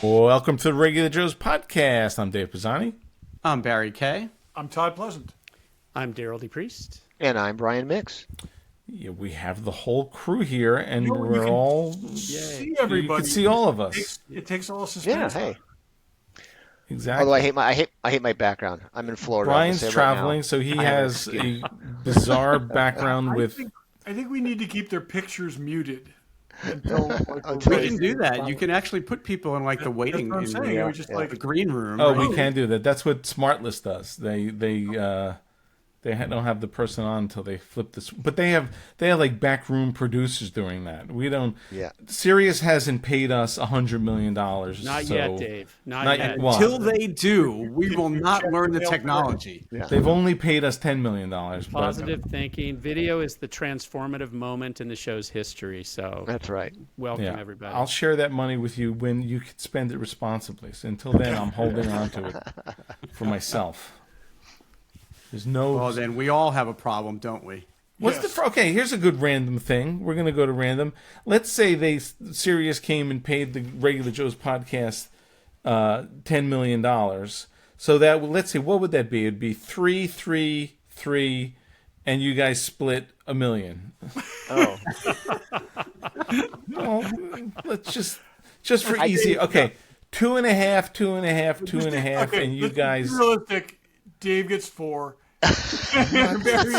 Welcome to the Regular Joe's podcast. I'm Dave Pisani. I'm Barry Kay. I'm Todd Pleasant. I'm Derryl DePriest. And I'm Brian Mix. Yeah, we have the whole crew here, and You we're all see everybody. You can see all of us. It takes a little suspense. Yeah, hey. Exactly. Although I hate my background. I'm in Florida. Brian's traveling, so he has a bizarre background with. I think we need to keep their pictures muted until We can do that. You can actually put people in like the waiting That's what I'm saying. It was just like the green room. Oh, right? we can do that. That's what SmartList does. They don't have the person on until they flip this. But they have like backroom producers doing that. We don't. Yeah. Sirius hasn't paid us $100 million. Not yet, Dave. Not yet. Well, Until they do, we will not learn the technology. Yeah. they've only paid us $10 million. Positive thinking. Video is the transformative moment in the show's history. So That's right. welcome, Yeah, everybody. I'll share that money with you when you can spend it responsibly. So until then, I'm holding on to it for myself. There's no. Well, then we all have a problem, don't we? Okay, here's a good random thing. We're going to go to random. Let's say Sirius came and paid the Regular Joe's podcast $10 million. So let's say, what would that be? It'd be 3, 3, 3, and you guys split $1 million. Oh. Well, let's just for easy. Okay, 2.5, 2.5, 2.5, okay, and you guys. Be realistic. Dave gets 4. Barry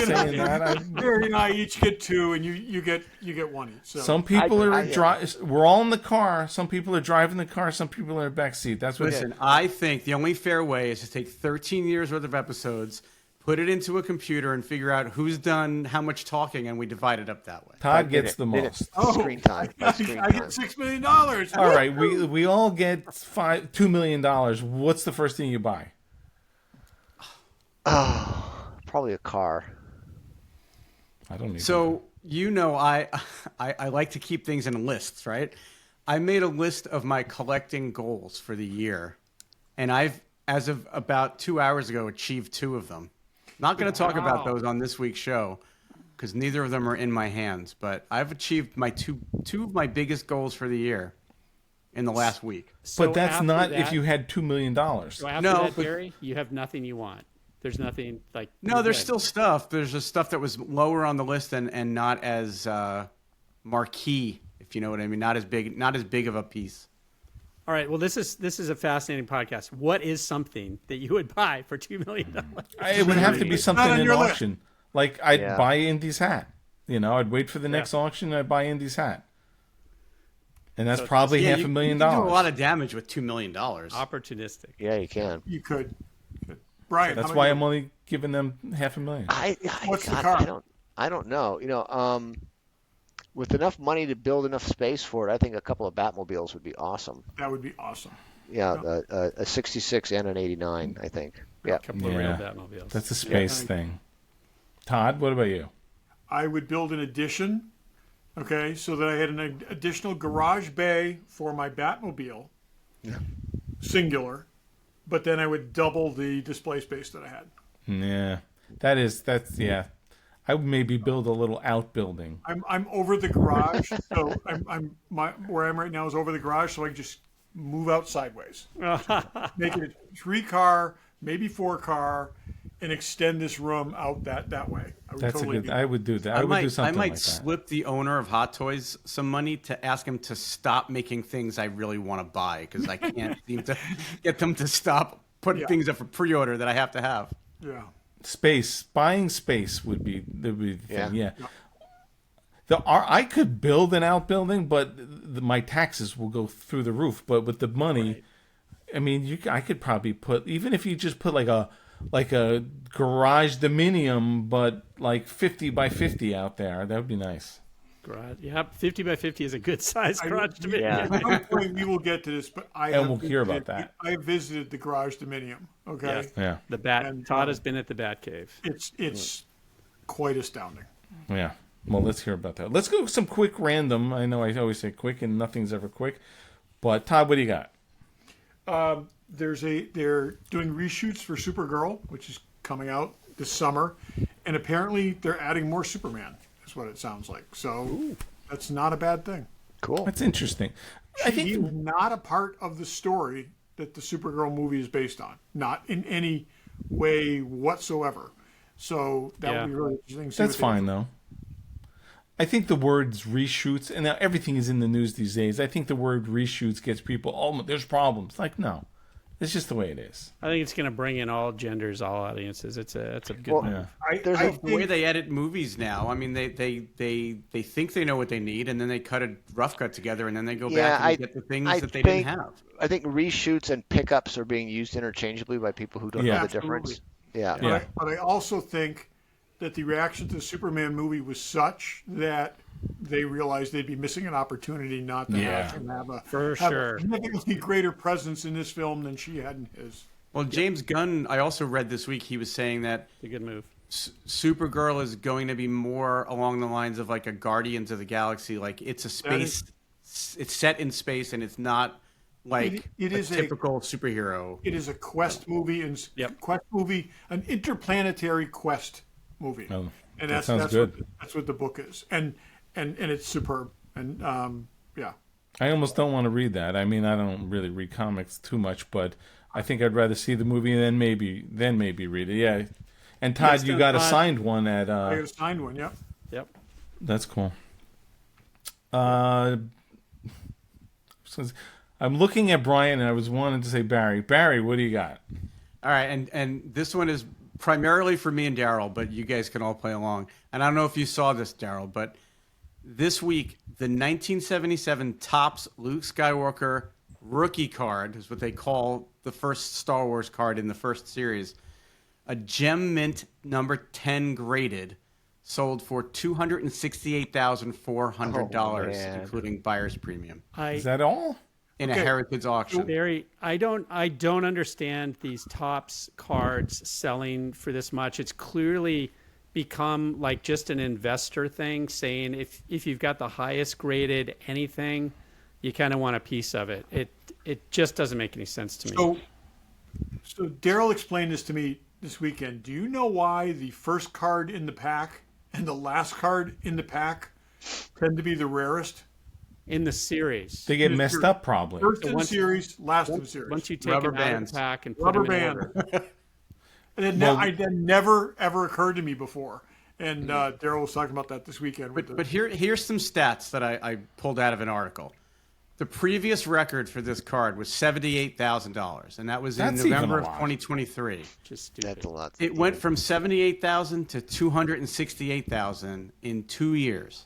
and I each get 2, and you get 1 each. So. Some people we're all in the car. Some people are driving the car. Some people are in the back seat. That's what. Listen, I think the only fair way is to take 13 years worth of episodes, put it into a computer, and figure out who's done how much talking, and we divide it up that way. Todd gets the most. Screen time. I get $6 million. All right, we all get $2 million. What's the first thing you buy? Oh, probably a car. I don't need. So I like to keep things in lists, right? I made a list of my collecting goals for the year, and I've, as of about 2 hours ago, achieved 2 of them. Not going to talk about those on this week's show because neither of them are in my hands. But I've achieved my two of my biggest goals for the year in the last week. So but that's after not that, if you had $2 million. So after that, Barry, you have nothing you want. There's nothing like. No, there's still stuff. There's just stuff that was lower on the list and not as marquee, if you know what I mean. Not as big of a piece. All right. Well, this is a fascinating podcast. What is something that you would buy for $2 million? It would have to be something in your auction. Like I'd buy Indy's hat. I'd wait for the next auction and I'd buy Indy's hat. And that's probably $500,000. You can do a lot of damage with $2 million. Opportunistic. Yeah, you can. You could. Brian, That's why I'm only giving them $500,000. What's the car? I don't know. With enough money to build enough space for it, I think a couple of Batmobiles would be awesome. That would be awesome. Yeah, a 66 and an 89, I think. Yeah. A couple of real Batmobiles. That's a space thing. Todd, what about you? I would build an addition, okay, so that I had an additional garage bay for my Batmobile, singular, but then I would double the display space that I had. Yeah, that's. I would maybe build a little outbuilding. I'm over the garage, so where I'm right now is over the garage, so I can just move out sideways, make it a 3-car, maybe 4-car, and extend this room out that way. I would do that. I would do something like that. I might slip the owner of Hot Toys some money to ask him to stop making things I really want to buy because I can't seem to get them to stop putting things up for pre-order that I have to have. Yeah. Buying space would be the thing. Yeah. I could build an outbuilding, but my taxes will go through the roof. But with the money, I mean, I could probably put, even if you just put like a garage dominium, but like 50 by 50 out there, that would be nice. Garage, 50 by 50 is a good size garage dominium. Yeah. At some point we will get to this, but we'll hear about that. I visited the garage dominium. Okay. Yes. Yeah. The Todd has been at the Bat Cave. It's quite astounding. Yeah. Well, let's hear about that. Let's go with some quick random. I know I always say quick, and nothing's ever quick. But Todd, what do you got? They're doing reshoots for Supergirl, which is coming out this summer, and apparently they're adding more Superman. Is what it sounds like. So that's not a bad thing. Cool. That's interesting. he was not a part of the story that the Supergirl movie is based on, not in any way whatsoever. So that would be really interesting. That's fine though. I think the words reshoots, and now everything is in the news these days. I think the word reshoots gets people, oh, there's problems. Like, no, it's just the way it is. I think it's going to bring in all genders, all audiences. It's a good move. The way they edit movies now, I mean, they think they know what they need, and then they cut a rough cut together, and then they go back and get the things that they didn't have. I think reshoots and pickups are being used interchangeably by people who don't know the difference. Yeah. But I also think that the reaction to the Superman movie was such that they realized they'd be missing an opportunity not to have him have a significantly greater presence in this film than she had in his. Well, James Gunn, I also read this week, he was saying that it's a good move. Supergirl is going to be more along the lines of like a Guardians of the Galaxy. Like it's a space, it's set in space, and it's not like it is a typical superhero. It is a quest movie, an interplanetary quest movie. Oh, and that sounds good. That's what the book is, and it's superb. And I almost don't want to read that. I mean, I don't really read comics too much, but I think I'd rather see the movie and then maybe read it. Yeah. And Todd, you got a signed one at. I got a signed one. Yeah. Yep. That's cool. I'm looking at Brian, and I was wanting to say Barry. Barry, what do you got? All right, and this one is primarily for me and Derryl, but you guys can all play along. And I don't know if you saw this, Derryl, but this week, the 1977 Topps Luke Skywalker rookie card is what they call the first Star Wars card in the first series. A gem mint number 10 graded, sold for $268,400, including buyer's premium. Is that all? In a heritage auction. Barry, I don't understand these Topps cards selling for this much. It's clearly become like just an investor thing, saying if you've got the highest graded anything, you kind of want a piece of it. It just doesn't make any sense to me. So Derryl explained this to me this weekend. Do you know why the first card in the pack and the last card in the pack tend to be the rarest? In the series. They get messed up probably. First in the series, last in the series. Once you take them out of the pack and put them in order. And that never, ever occurred to me before. And Derryl was talking about that this weekend. But here's some stats that I pulled out of an article. The previous record for this card was $78,000, and that was in November of 2023. Just stupid. That's a lot. It went from $78,000 to $268,000 in 2 years.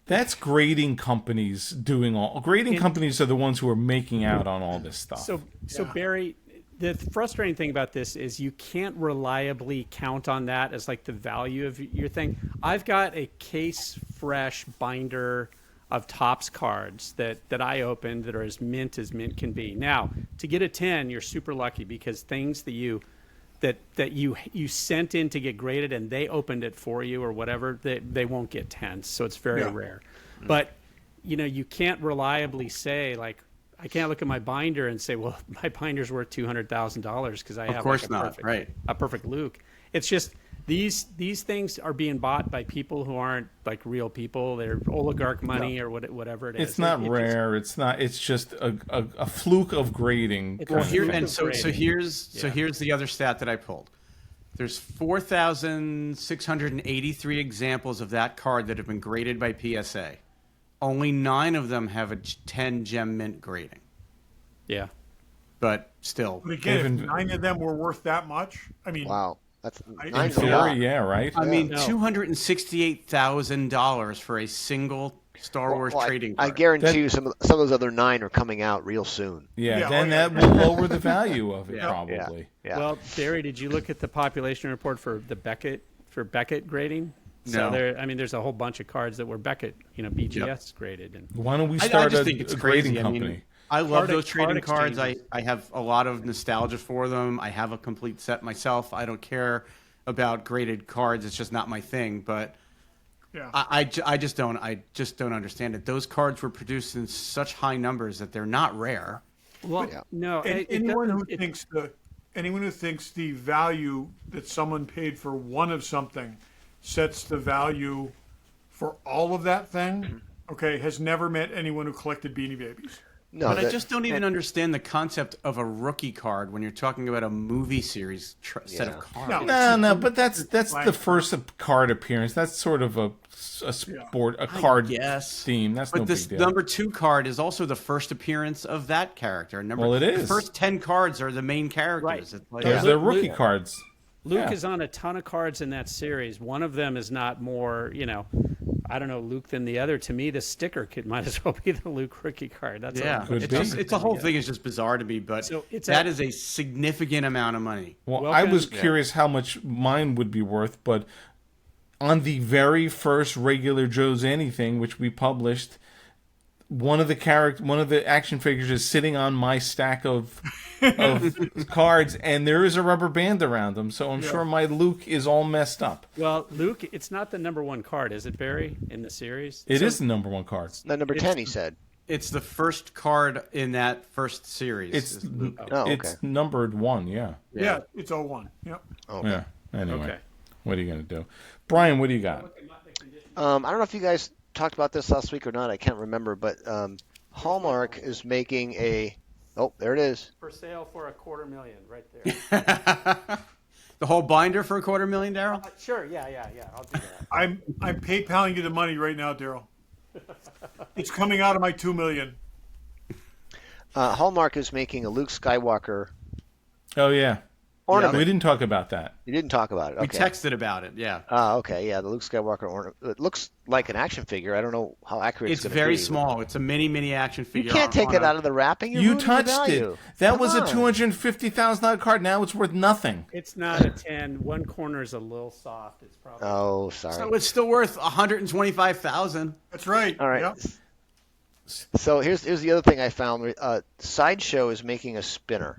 That's grading companies doing all. Grading companies are the ones who are making out on all this stuff. So Barry, the frustrating thing about this is you can't reliably count on that as like the value of your thing. I've got a case fresh binder of Topps cards that I opened that are as mint can be. Now, to get a 10, you're super lucky because things that you sent in to get graded and they opened it for you or whatever, they won't get 10s. So it's very rare. But, you can't reliably say, like, I can't look at my binder and say, well, my binder's worth $200,000 because I have a perfect Luke. It's just these things are being bought by people who aren't like real people. They're oligarch money or whatever it is. It's not rare. It's not. It's just a fluke of grading. So here's the other stat that I pulled. There's 4,683 examples of that card that have been graded by PSA. Only 9 of them have a 10 gem mint grading. Yeah, but still. But again, if 9 of them were worth that much, I mean, wow. That's in theory, yeah, right? I mean, $268,000 for a single Star Wars trading card. I guarantee you some of those other 9 are coming out real soon. Then that will lower the value of it, probably. Yeah. Well, Barry, did you look at the population report for the Beckett grading? No. So there's a whole bunch of cards that were Beckett, BGS graded. And why don't we start a grading company? I mean, I love those trading cards. I have a lot of nostalgia for them. I have a complete set myself. I don't care about graded cards. It's just not my thing. But I just don't understand it. Those cards were produced in such high numbers that they're not rare. Well, no. Anyone who thinks the value that someone paid for one of something sets the value for all of that thing okay, has never met anyone who collected Beanie Babies. No, But I just don't even understand the concept of a rookie card when you're talking about a movie series set of cards. No, but that's the first card appearance. That's sort of a sport, a card theme. That's but no this big deal. number 2 card is also the first appearance of that character. Well, it is. The first 10 cards are the main characters. Right. It's like, Those are rookie cards. Luke is on a ton of cards in that series. One of them is not more, I don't know, Luke than the other. To me, the sticker might as well be the Luke rookie card. That's it's the whole thing is just bizarre to me, but that is a significant amount of money. Well, I was curious how much mine would be worth, but on the very first regular Joe's Anything, which we published, one of the action figures is sitting on my stack of cards, and there is a rubber band around them, so I'm sure my Luke is all messed up. Well, Luke, it's not the number 1 card, is it, Barry, in the series? It is the number 1 card. No, number 10, he said. It's the first card in that first series. It's numbered 1, yeah. Yeah, it's 01. Yep. Okay. Yeah. Anyway, what are you going to do? Brian, what do you got? I don't know if you guys talked about this last week or not. I can't remember, but Hallmark is making a. Oh, there it is. For sale for $250,000, right there. The whole binder for $250,000, Derryl? Sure, yeah. I'll do that. I'm PayPaling you the money right now, Derryl. It's coming out of my $2 million. Hallmark is making a Luke Skywalker Oh, yeah. ornament. We didn't talk about that. You didn't talk about it. Okay. We texted about it, yeah. Okay, yeah, the Luke Skywalker ornament. It looks like an action figure. I don't know how accurate it's going to be. It's very small. It's a mini action figure. You can't take it out of the wrapping. You touched it. That was a $250,000 card. Now it's worth nothing. It's not a 10. One corner is a little soft. It's probably. Oh, sorry. So it's still worth $125,000. That's right. All right. Yep. So here's the other thing I found. Sideshow is making a spinner,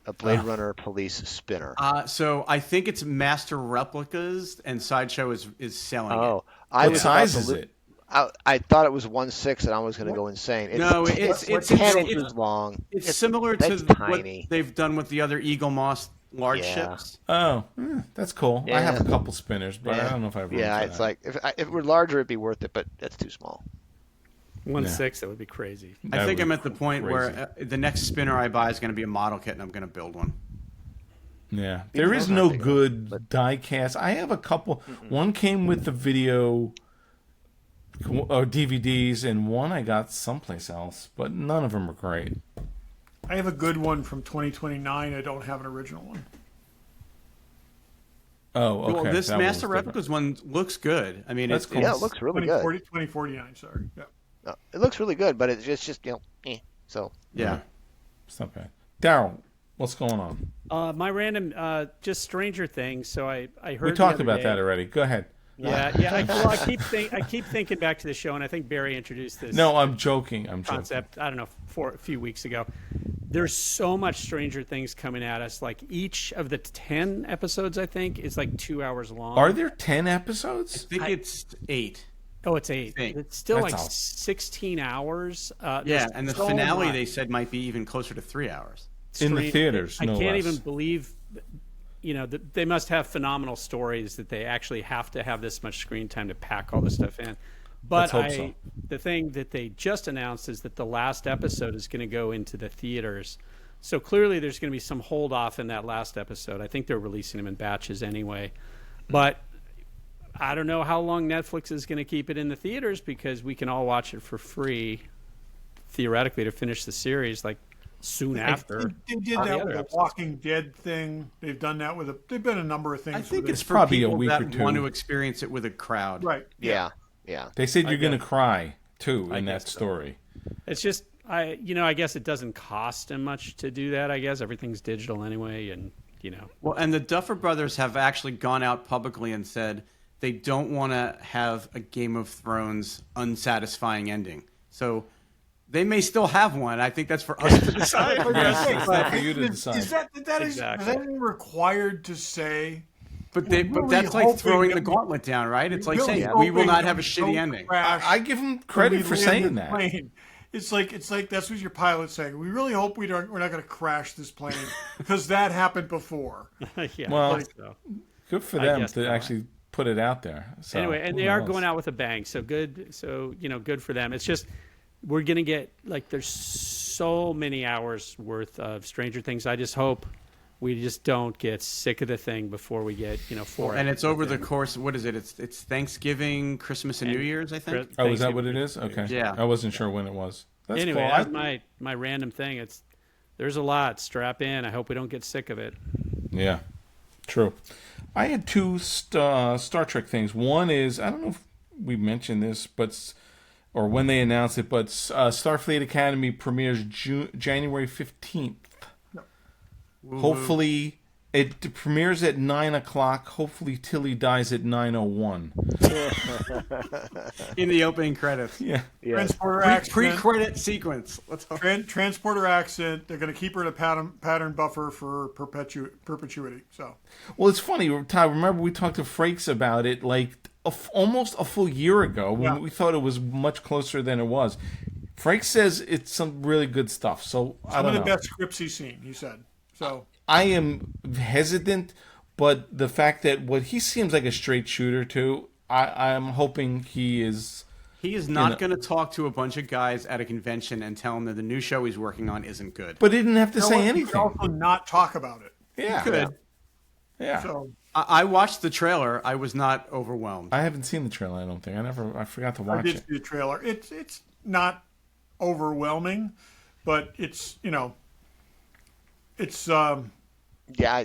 a Blade Runner police spinner. So I think it's Master Replicas, and Sideshow is selling it. What size is it? I thought it was 1/6, and I was going to go insane. It's 10 inches long. It's similar to tiny. What they've done with the other Eagle Moss large ships. Oh, that's cool. I have a couple spinners, but I don't know if I have room for it's like if it were larger, it'd be worth it, but that's too small. 1/6, that would be crazy. I think I'm at the point where the next spinner I buy is going to be a model kit, and I'm going to build one. Yeah, there is no good die cast. I have a couple. One came with the video DVDs, and one I got someplace else, but none of them are great. I have a good one from 2029. I don't have an original one. Oh, okay. Well, this Master Replicas one looks good. I mean, it looks really good. 2049, sorry. Yeah. It looks really good, but it's just So yeah, it's not bad. Derryl, what's going on? My random, just Stranger Things. So I heard we talked about that already. Go ahead. Yeah. I keep thinking back to the show, and I think Barry introduced this. No, I'm joking. Concept. I don't know, a few weeks ago. There's so much Stranger Things coming at us. Like each of the 10 episodes, I think, is like 2 hours long. Are there 10 episodes? I think it's 8. Oh, it's 8. It's still like 16 hours. And the finale they said might be even closer to 3 hours. In the theaters, I can't even believe, they must have phenomenal stories that they actually have to have this much screen time to pack all this stuff in. But the thing that they just announced is that the last episode is going to go into the theaters. So clearly there's going to be some hold off in that last episode. I think they're releasing them in batches anyway. But I don't know how long Netflix is going to keep it in the theaters, because we can all watch it for free, theoretically, to finish the series like soon after. They did that with the Walking Dead thing. They've done that with they've been a number of things. I think it's for probably people a week that or two. want to experience it with a crowd. Right. Yeah. They said you're going to cry too in that story. It's just I guess it doesn't cost them much to do that. I guess everything's digital anyway, and Well, and the Duffer Brothers have actually gone out publicly and said they don't want to have a Game of Thrones unsatisfying ending. So they may still have one. I think that's for us to decide. It's not for you to decide. Is that required to say? But that's like throwing the gauntlet down, right? It's like saying we will not have a shitty ending. I give them credit for saying that. Plane. It's like that's what your pilot's saying. We really hope we're not going to crash this plane, because that happened before. Well, good for them to actually put it out there. So, anyway, and they are going out with a bang. So good. So good for them. It's just we're gonna get there's so many hours worth of Stranger Things. I just hope we just don't get sick of the thing before we get 4. And it's over the course. What is it? It's Thanksgiving, Christmas, and New Year's. I think. Oh, is that what it is? Okay. Yeah. I wasn't sure when it was. That's anyway, cool. that's my random thing. There's a lot. Strap in. I hope we don't get sick of it. Yeah, true. I had 2 Star Trek things. One is, I don't know if we mentioned this, or when they announced it, but Starfleet Academy premieres January 15th. No. Hopefully, it premieres at 9 o'clock. Hopefully, Tilly dies at 9:01. In the opening credits. Yeah. Transporter accident. Pre-credit sequence. Let's hope. Transporter accident. They're going to keep her in a pattern buffer for perpetuity. So. Well, it's funny, Todd. Remember we talked to Frakes about it almost a full year ago when we thought it was much closer than it was. Frakes says it's some really good stuff. So I don't know. Some of the best scripts he's seen. He said. So. I am hesitant, but the fact that he seems like a straight shooter too, I'm hoping he is. He is not going to talk to a bunch of guys at a convention and tell them that the new show he's working on isn't good. But he didn't have to say anything. He could also not talk about it. Yeah. He could. Yeah. So. I watched the trailer. I was not overwhelmed. I haven't seen the trailer. I don't think. I forgot to watch it. I did see the trailer. It's not overwhelming, but it's it's Yeah.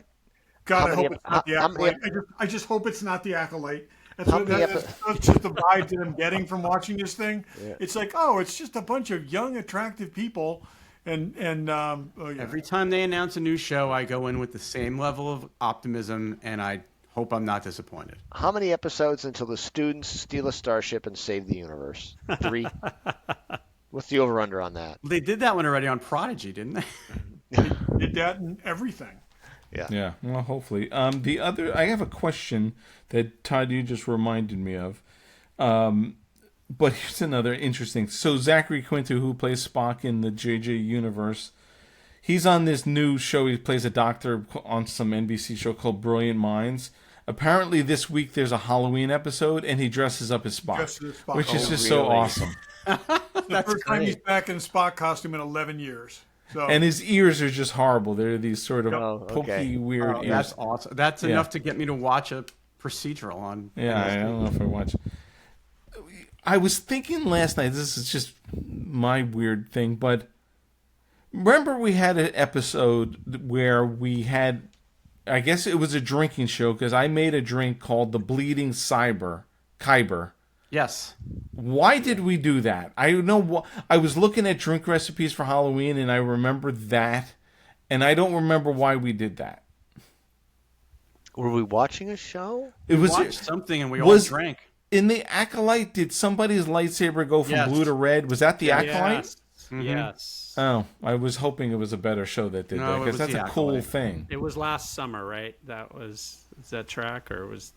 God, I hope it's not the Acolyte. I just hope it's not the Acolyte. That's just the vibe that I'm getting from watching this thing. Yeah. It's like, it's just a bunch of young, attractive people. Every time they announce a new show, I go in with the same level of optimism, and I hope I'm not disappointed. How many episodes until the students steal a starship and save the universe? 3? What's the over-under on that? They did that one already on Prodigy, didn't they? They did that in everything. Yeah. Yeah. Well, hopefully. I have a question that Todd, you just reminded me of. But here's another interesting. So Zachary Quinto, who plays Spock in the JJ universe, he's on this new show. He plays a doctor on some NBC show called Brilliant Minds. Apparently this week there's a Halloween episode, and he dresses up as Spock, which is just so awesome. The first time he's back in Spock costume in 11 years. So. And his ears are just horrible. They're these sort of pokey, weird ears. That's awesome. That's enough to get me to watch a procedural on. Yeah, I don't know if I watch. I was thinking last night, this is just my weird thing, but remember we had an episode where we had, I guess it was a drinking show, because I made a drink called the Bleeding Kyber. Yes. Why did we do that? I was looking at drink recipes for Halloween, and I remember that, and I don't remember why we did that. Were we watching a show? We watched something, and we all drank. In the Acolyte, did somebody's lightsaber go from blue to red? Was that the Acolyte? Yes. Mm-hmm. Yes. Oh, I was hoping it was a better show that did that, because that's a cool thing. It was last summer, right? Is that track, or is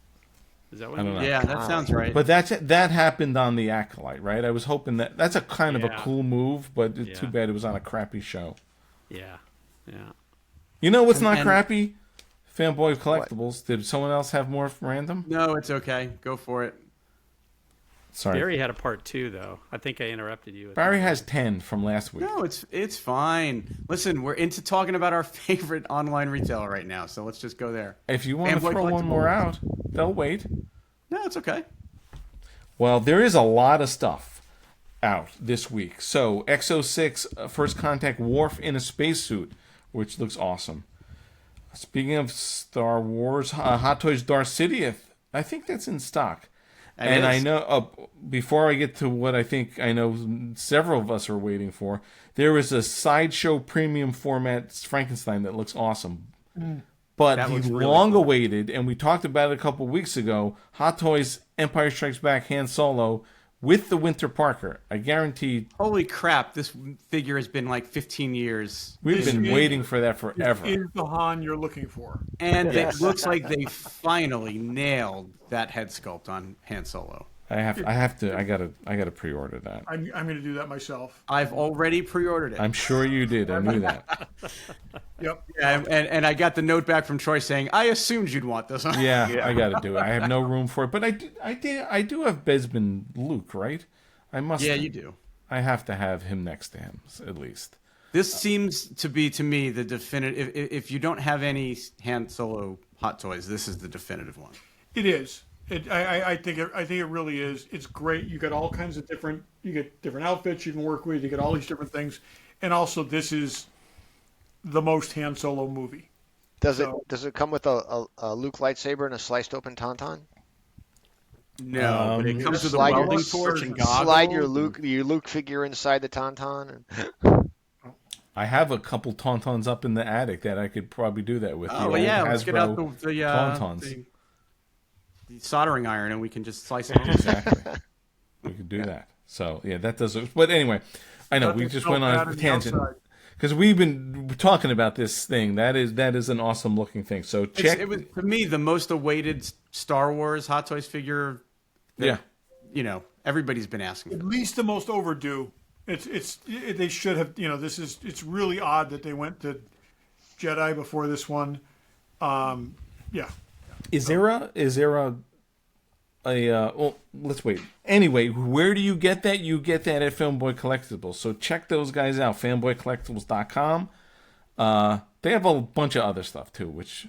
that what? I don't know. Yeah, that sounds right. But that happened on the Acolyte, right? I was hoping that's a kind of a cool move, but it's too bad it was on a crappy show. Yeah. Yeah. You know what's not crappy? Fanboy Collectibles. What? Did someone else have more random? No, it's okay. Go for it. Sorry. Barry had a part 2, though. I think I interrupted you. Barry has 10 from last week. No, it's fine. Listen, we're into talking about our favorite online retailer right now, so let's just go there. If you want to throw one more out, they'll wait. No, it's okay. Well, there is a lot of stuff out this week. So, XO6, First Contact Worf in a spacesuit, which looks awesome. Speaking of Star Wars, Hot Toys Darth Sidious, I think that's in stock. And I know, before I get to what I think I know several of us are waiting for, there is a Sideshow premium format Frankenstein that looks awesome. But the long-awaited, and we talked about it a couple weeks ago, Hot Toys Empire Strikes Back Han Solo with the Winter Parker. I guarantee. Holy crap, this figure has been like 15 years. We've been waiting for that forever. This is the Han you're looking for. And it looks like they finally nailed that head sculpt on Han Solo. I gotta pre-order that. I'm gonna do that myself. I've already pre-ordered it. I'm sure you did. I knew that. Yep. Yeah, and I got the note back from Troy saying, "I assumed you'd want this one." Yeah, I got to do it. I have no room for it, but I do have Besman Luke, right? I must. Yeah, you do. I have to have him next to him at least. This seems to be, to me, the definitive. If you don't have any Han Solo Hot Toys, this is the definitive one. It is. I think it really is. It's great. You got all kinds of different. You get different outfits you can work with. You get all these different things, and also this is the most Han Solo movie. Does it come with a Luke lightsaber and a sliced open tauntaun? No, but it comes with a slide your- welding torch and goggles. Slide your Luke figure inside the tauntaun. And... I have a couple tauntauns up in the attic that I could probably do that with. Oh, yeah, let's get out Hasbro the tauntauns. the soldering iron, and we can just slice it. Exactly. We could do that. So, yeah, that does it. But anyway, I know we just went on a tangent. Because we've been talking about this thing. That is an awesome looking thing. So check. It was, to me, the most awaited Star Wars Hot Toys figure. That, everybody's been asking. At least the most overdue. They should have. It's really odd that they went to Jedi before this one. Yeah. Is there a well, let's wait. Anyway, where do you get that? You get that at Fanboy Collectibles. So check those guys out, fanboycollectibles.com. They have a bunch of other stuff too, which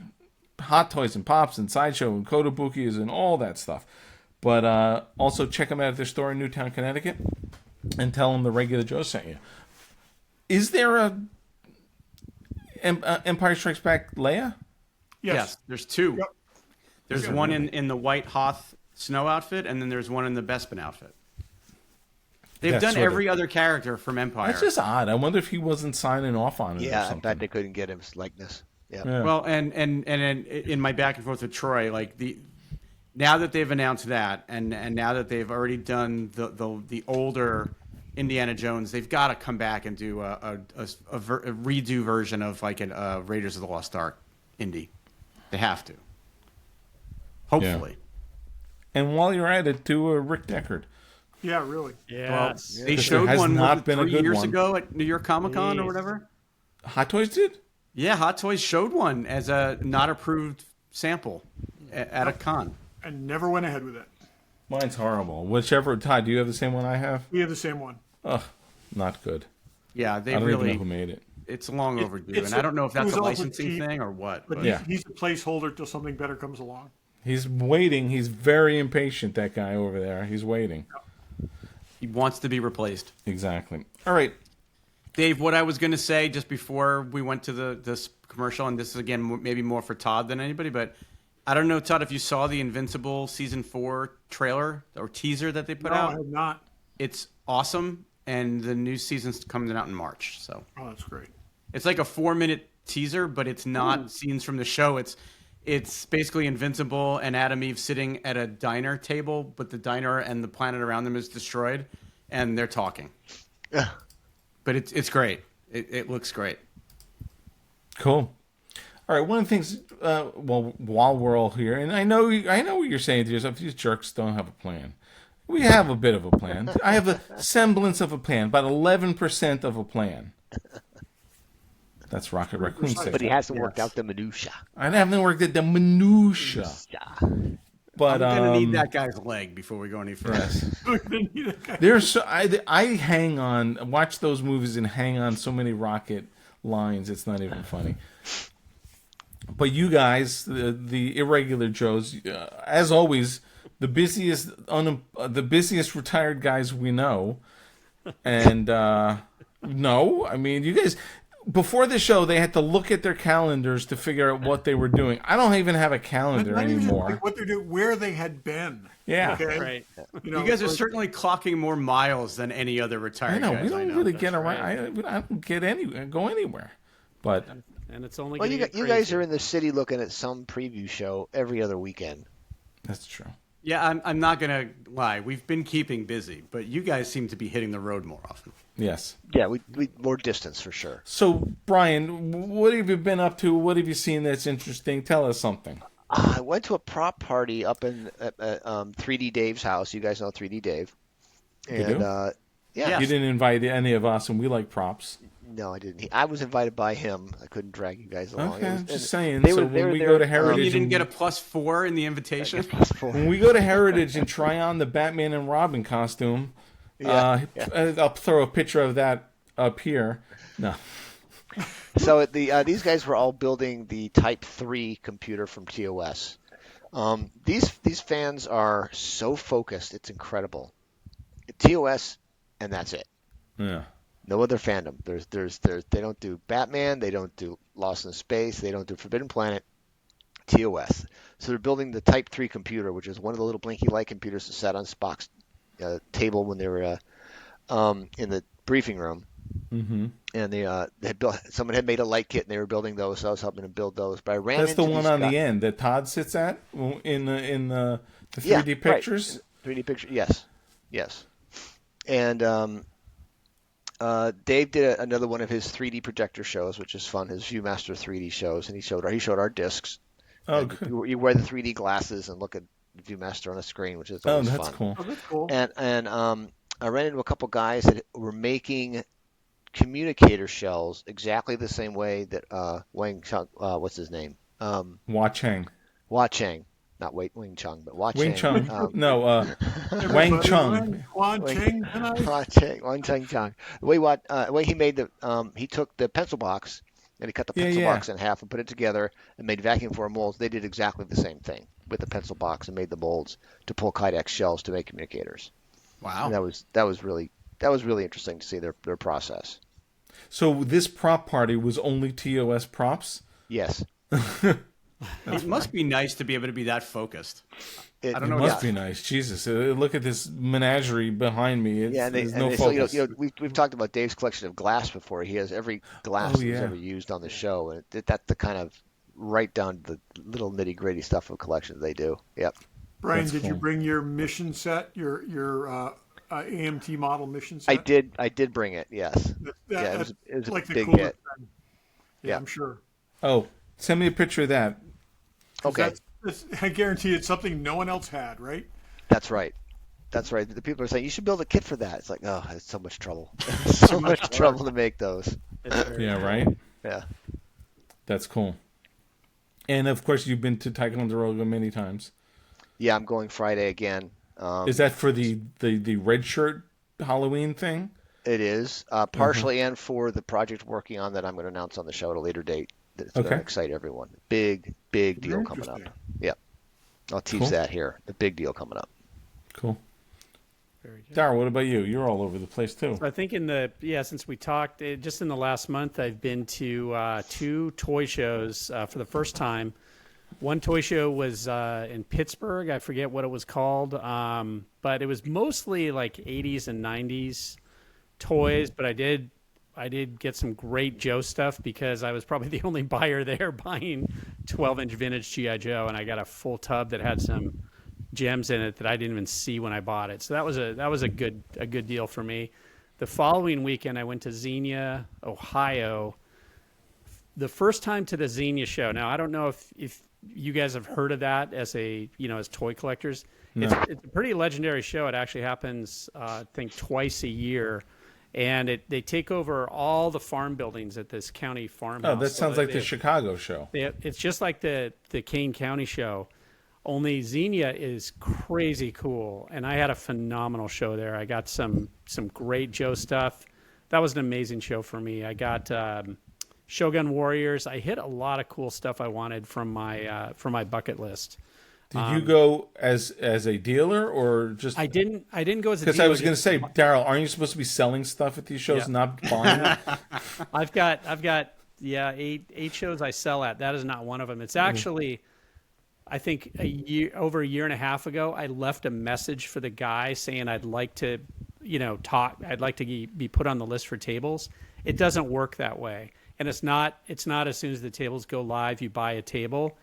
Hot Toys and Pops and Sideshow and Kotobuki's and all that stuff. But also check them out at their store in Newtown, Connecticut, and tell them the Regular Joe sent you. Is there a Empire Strikes Back Leia? Yes. There's two. Yep. There's one in the white Hoth Snow outfit, and then there's one in the Bespin outfit. They've done every other character from Empire. That's just odd. I wonder if he wasn't signing off on it. Yeah, or something. I bet they couldn't get his likeness. Yeah. Well, and in my back and forth with Troy, like now that they've announced that, and now that they've already done the older Indiana Jones, they've got to come back and do a redo version of like a Raiders of the Lost Ark Indy. They have to. Hopefully. Yeah. And while you're at it, do a Rick Deckard. Yeah, really. Yes. Well, they showed one not been 3 a good years one. ago at New York Comic Con or whatever. Hot Toys did? Yeah, Hot Toys showed one as a not approved sample at a con. And never went ahead with it. Mine's horrible. Whichever, Todd, do you have the same one I have? We have the same one. Ugh, not good. Yeah, they I don't really. even know who made it. It's long overdue, it's and I don't know if that's was a also licensing cheap, thing or what. But Yeah. he's a placeholder till something better comes along. He's waiting. He's very impatient, that guy over there. He's waiting. He wants to be replaced. Exactly. All right. Dave, what I was going to say just before we went to this commercial, and this is again maybe more for Todd than anybody, but I don't know, Todd, if you saw the Invincible Season 4 trailer or teaser that they put No, out. I have not. It's awesome, and the new season's coming out in March. So Oh, that's great. it's like a 4-minute teaser, but it's not scenes from the show. It's basically Invincible and Adam Eve sitting at a diner table, but the diner and the planet around them is destroyed, and they're talking. Yeah. But it's great. It looks great. Cool. All right. One of the things, well, while we're all here, and I know what you're saying to yourself, these jerks don't have a plan. We have a bit of a plan. I have a semblance of a plan, about 11% of a plan. That's Rocket Raccoon saying. But he hasn't worked out the minutia. I haven't worked at the minutia. But I'm gonna need that guy's leg before we go any further. yes. There's I hang on, watch those movies and hang on so many Rocket lines. It's not even funny. But you guys, the irregular Joes, as always, the busiest retired guys we know, and no, I mean, you guys. Before the show, they had to look at their calendars to figure out what they were doing. I don't even have a calendar Not even anymore. like what they're doing, where they had been. Yeah. Okay? Right. You You guys are certainly clocking more miles than any other I retired know guys we don't I know. really get around. I don't go anywhere. But And it's only Well, gonna you get guys crazier. are in the city looking at some preview show every other weekend. that's true. Yeah, I'm not gonna lie. We've been keeping busy, but you guys seem to be hitting the road more often. Yes. Yeah, we more distance for sure. So, Brian, what have you been up to? What have you seen that's interesting? Tell us something. I went to a prop party up in 3D Dave's house. You guys know 3D Dave. You And do? yeah, Yeah. You didn't invite any of us, and we like props. No, I didn't. I was invited by him. I couldn't drag you guys along. Okay, I'm just saying. They So were- they when were we there, go to Heritage, You didn't and- get a +4 in the invitation. when we go to Heritage and try on the Batman and Robin costume, I'll throw a picture of that up here. No. So these guys were all building the Type 3 computer from TOS. These fans are so focused, it's incredible. TOS, and that's it. Yeah. No other fandom. They don't do Batman. They don't do Lost in Space. They don't do Forbidden Planet. TOS. So they're building the Type 3 computer, which is one of the little blinky light computers that sat on Spock's table when they were in the briefing room. Mm-hmm. And they had built. Someone had made a light kit, and they were building those. So I was helping them build those. But I ran. That's the into one these on guys. the end that Todd sits at in the 3D pictures. Right. 3D picture. Yes. And Dave did another one of his 3D projector shows, which is fun. His ViewMaster 3D shows, and he showed our discs. Oh, good. You wear the 3D glasses and look at ViewMaster on a screen, which is always that's fun. cool. Oh, that's cool. And I ran into a couple guys that were making communicator shells exactly the same way that Wang Chung, what's his name? Hua Cheng. Hua Cheng, not Wing Chung, but Hua Wing Cheng. Chung. Wang Chung. Juan Cheng tonight. Hua Cheng, Wang Cheng Chung. The way he made he took the pencil box and he cut the pencil box in half and put it together and made vacuum form molds. They did exactly the same thing with the pencil box and made the molds to pull Kydex shells to make communicators. Wow. And that was really interesting to see their process. So this prop party was only TOS props? Yes. It must be nice to be able to be that focused. I don't It know. must be nice. Jesus, look at this menagerie behind me. There's no focus. So, we've talked about Dave's collection of glass before. He has every glass he's ever used on the show, and that's the kind of right down to the little nitty gritty stuff of collections they do. Yep. Brian, That's did you cool. bring your mission set, your AMT model mission set? I did bring it. Yes. It was like a the big coolest hit. thing. Yeah. I'm sure. Oh, send me a picture of that. Okay. I guarantee it's something no one else had, right? That's right. That's right. The people are saying you should build a kit for that. It's like, oh, it's so much trouble. So much trouble to make those. Yeah, right? Yeah. That's cool. And, of course, you've been to Ticonderoga many times. Yeah, I'm going Friday again. Is that for the red shirt Halloween thing? It is partially and for the project working on that I'm going to announce on the show at a later date. That's going to excite everyone. Big deal coming up. Yep. I'll tease that here. The big deal coming up. Cool. Very good. Darryl, what about you? You're all over the place, too. I think since we talked, just in the last month, I've been to 2 toy shows for the first time. One toy show was in Pittsburgh. I forget what it was called, but it was mostly like 80s and 90s toys. But I did get some great Joe stuff because I was probably the only buyer there buying 12-inch vintage G.I. Joe, and I got a full tub that had some gems in it that I didn't even see when I bought it. So that was a good deal for me. The following weekend, I went to Xenia, Ohio. The first time to the Xenia show. Now, I don't know if you guys have heard of that as toy collectors. No. It's a pretty legendary show. It actually happens, I think, twice a year. And they take over all the farm buildings at this county farmhouse. Oh, that sounds like the Chicago show. It's just like the Kane County show, only Xenia is crazy cool. And I had a phenomenal show there. I got some great Joe stuff. That was an amazing show for me. I got Shogun Warriors. I hit a lot of cool stuff I wanted from my bucket list. Did you go as a dealer or just? I didn't go as a dealer. Because I was going to say, Darryl, aren't you supposed to be selling stuff at these shows, not buying it? I've got 8 shows I sell at. That is not one of them. It's actually, I think over a year and a half ago, I left a message for the guy saying I'd like to, talk. I'd like to be put on the list for tables. It doesn't work that way, and it's not as soon as the tables go live, you buy a table.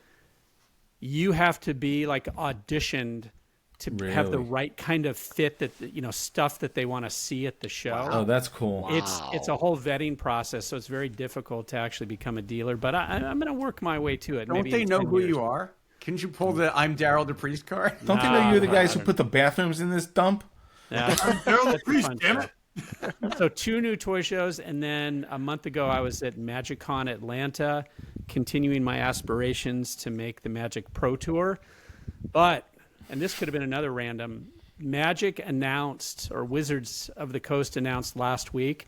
You have to be like auditioned to have the right kind of fit that stuff that they want to see at the show. Oh, that's cool. It's a whole vetting process, so it's very difficult to actually become a dealer. But I'm going to work my way to it. Don't they know who you are? Couldn't you pull the "I'm Darryl the Priest" card? Don't they know you're the guys who put the bathrooms in this dump? Yeah, Derryl the Priest, damn it. So 2 new toy shows, and then a month ago I was at MagicCon Atlanta, continuing my aspirations to make the Magic Pro Tour. But, and this could have been another random, Magic announced, or Wizards of the Coast announced last week,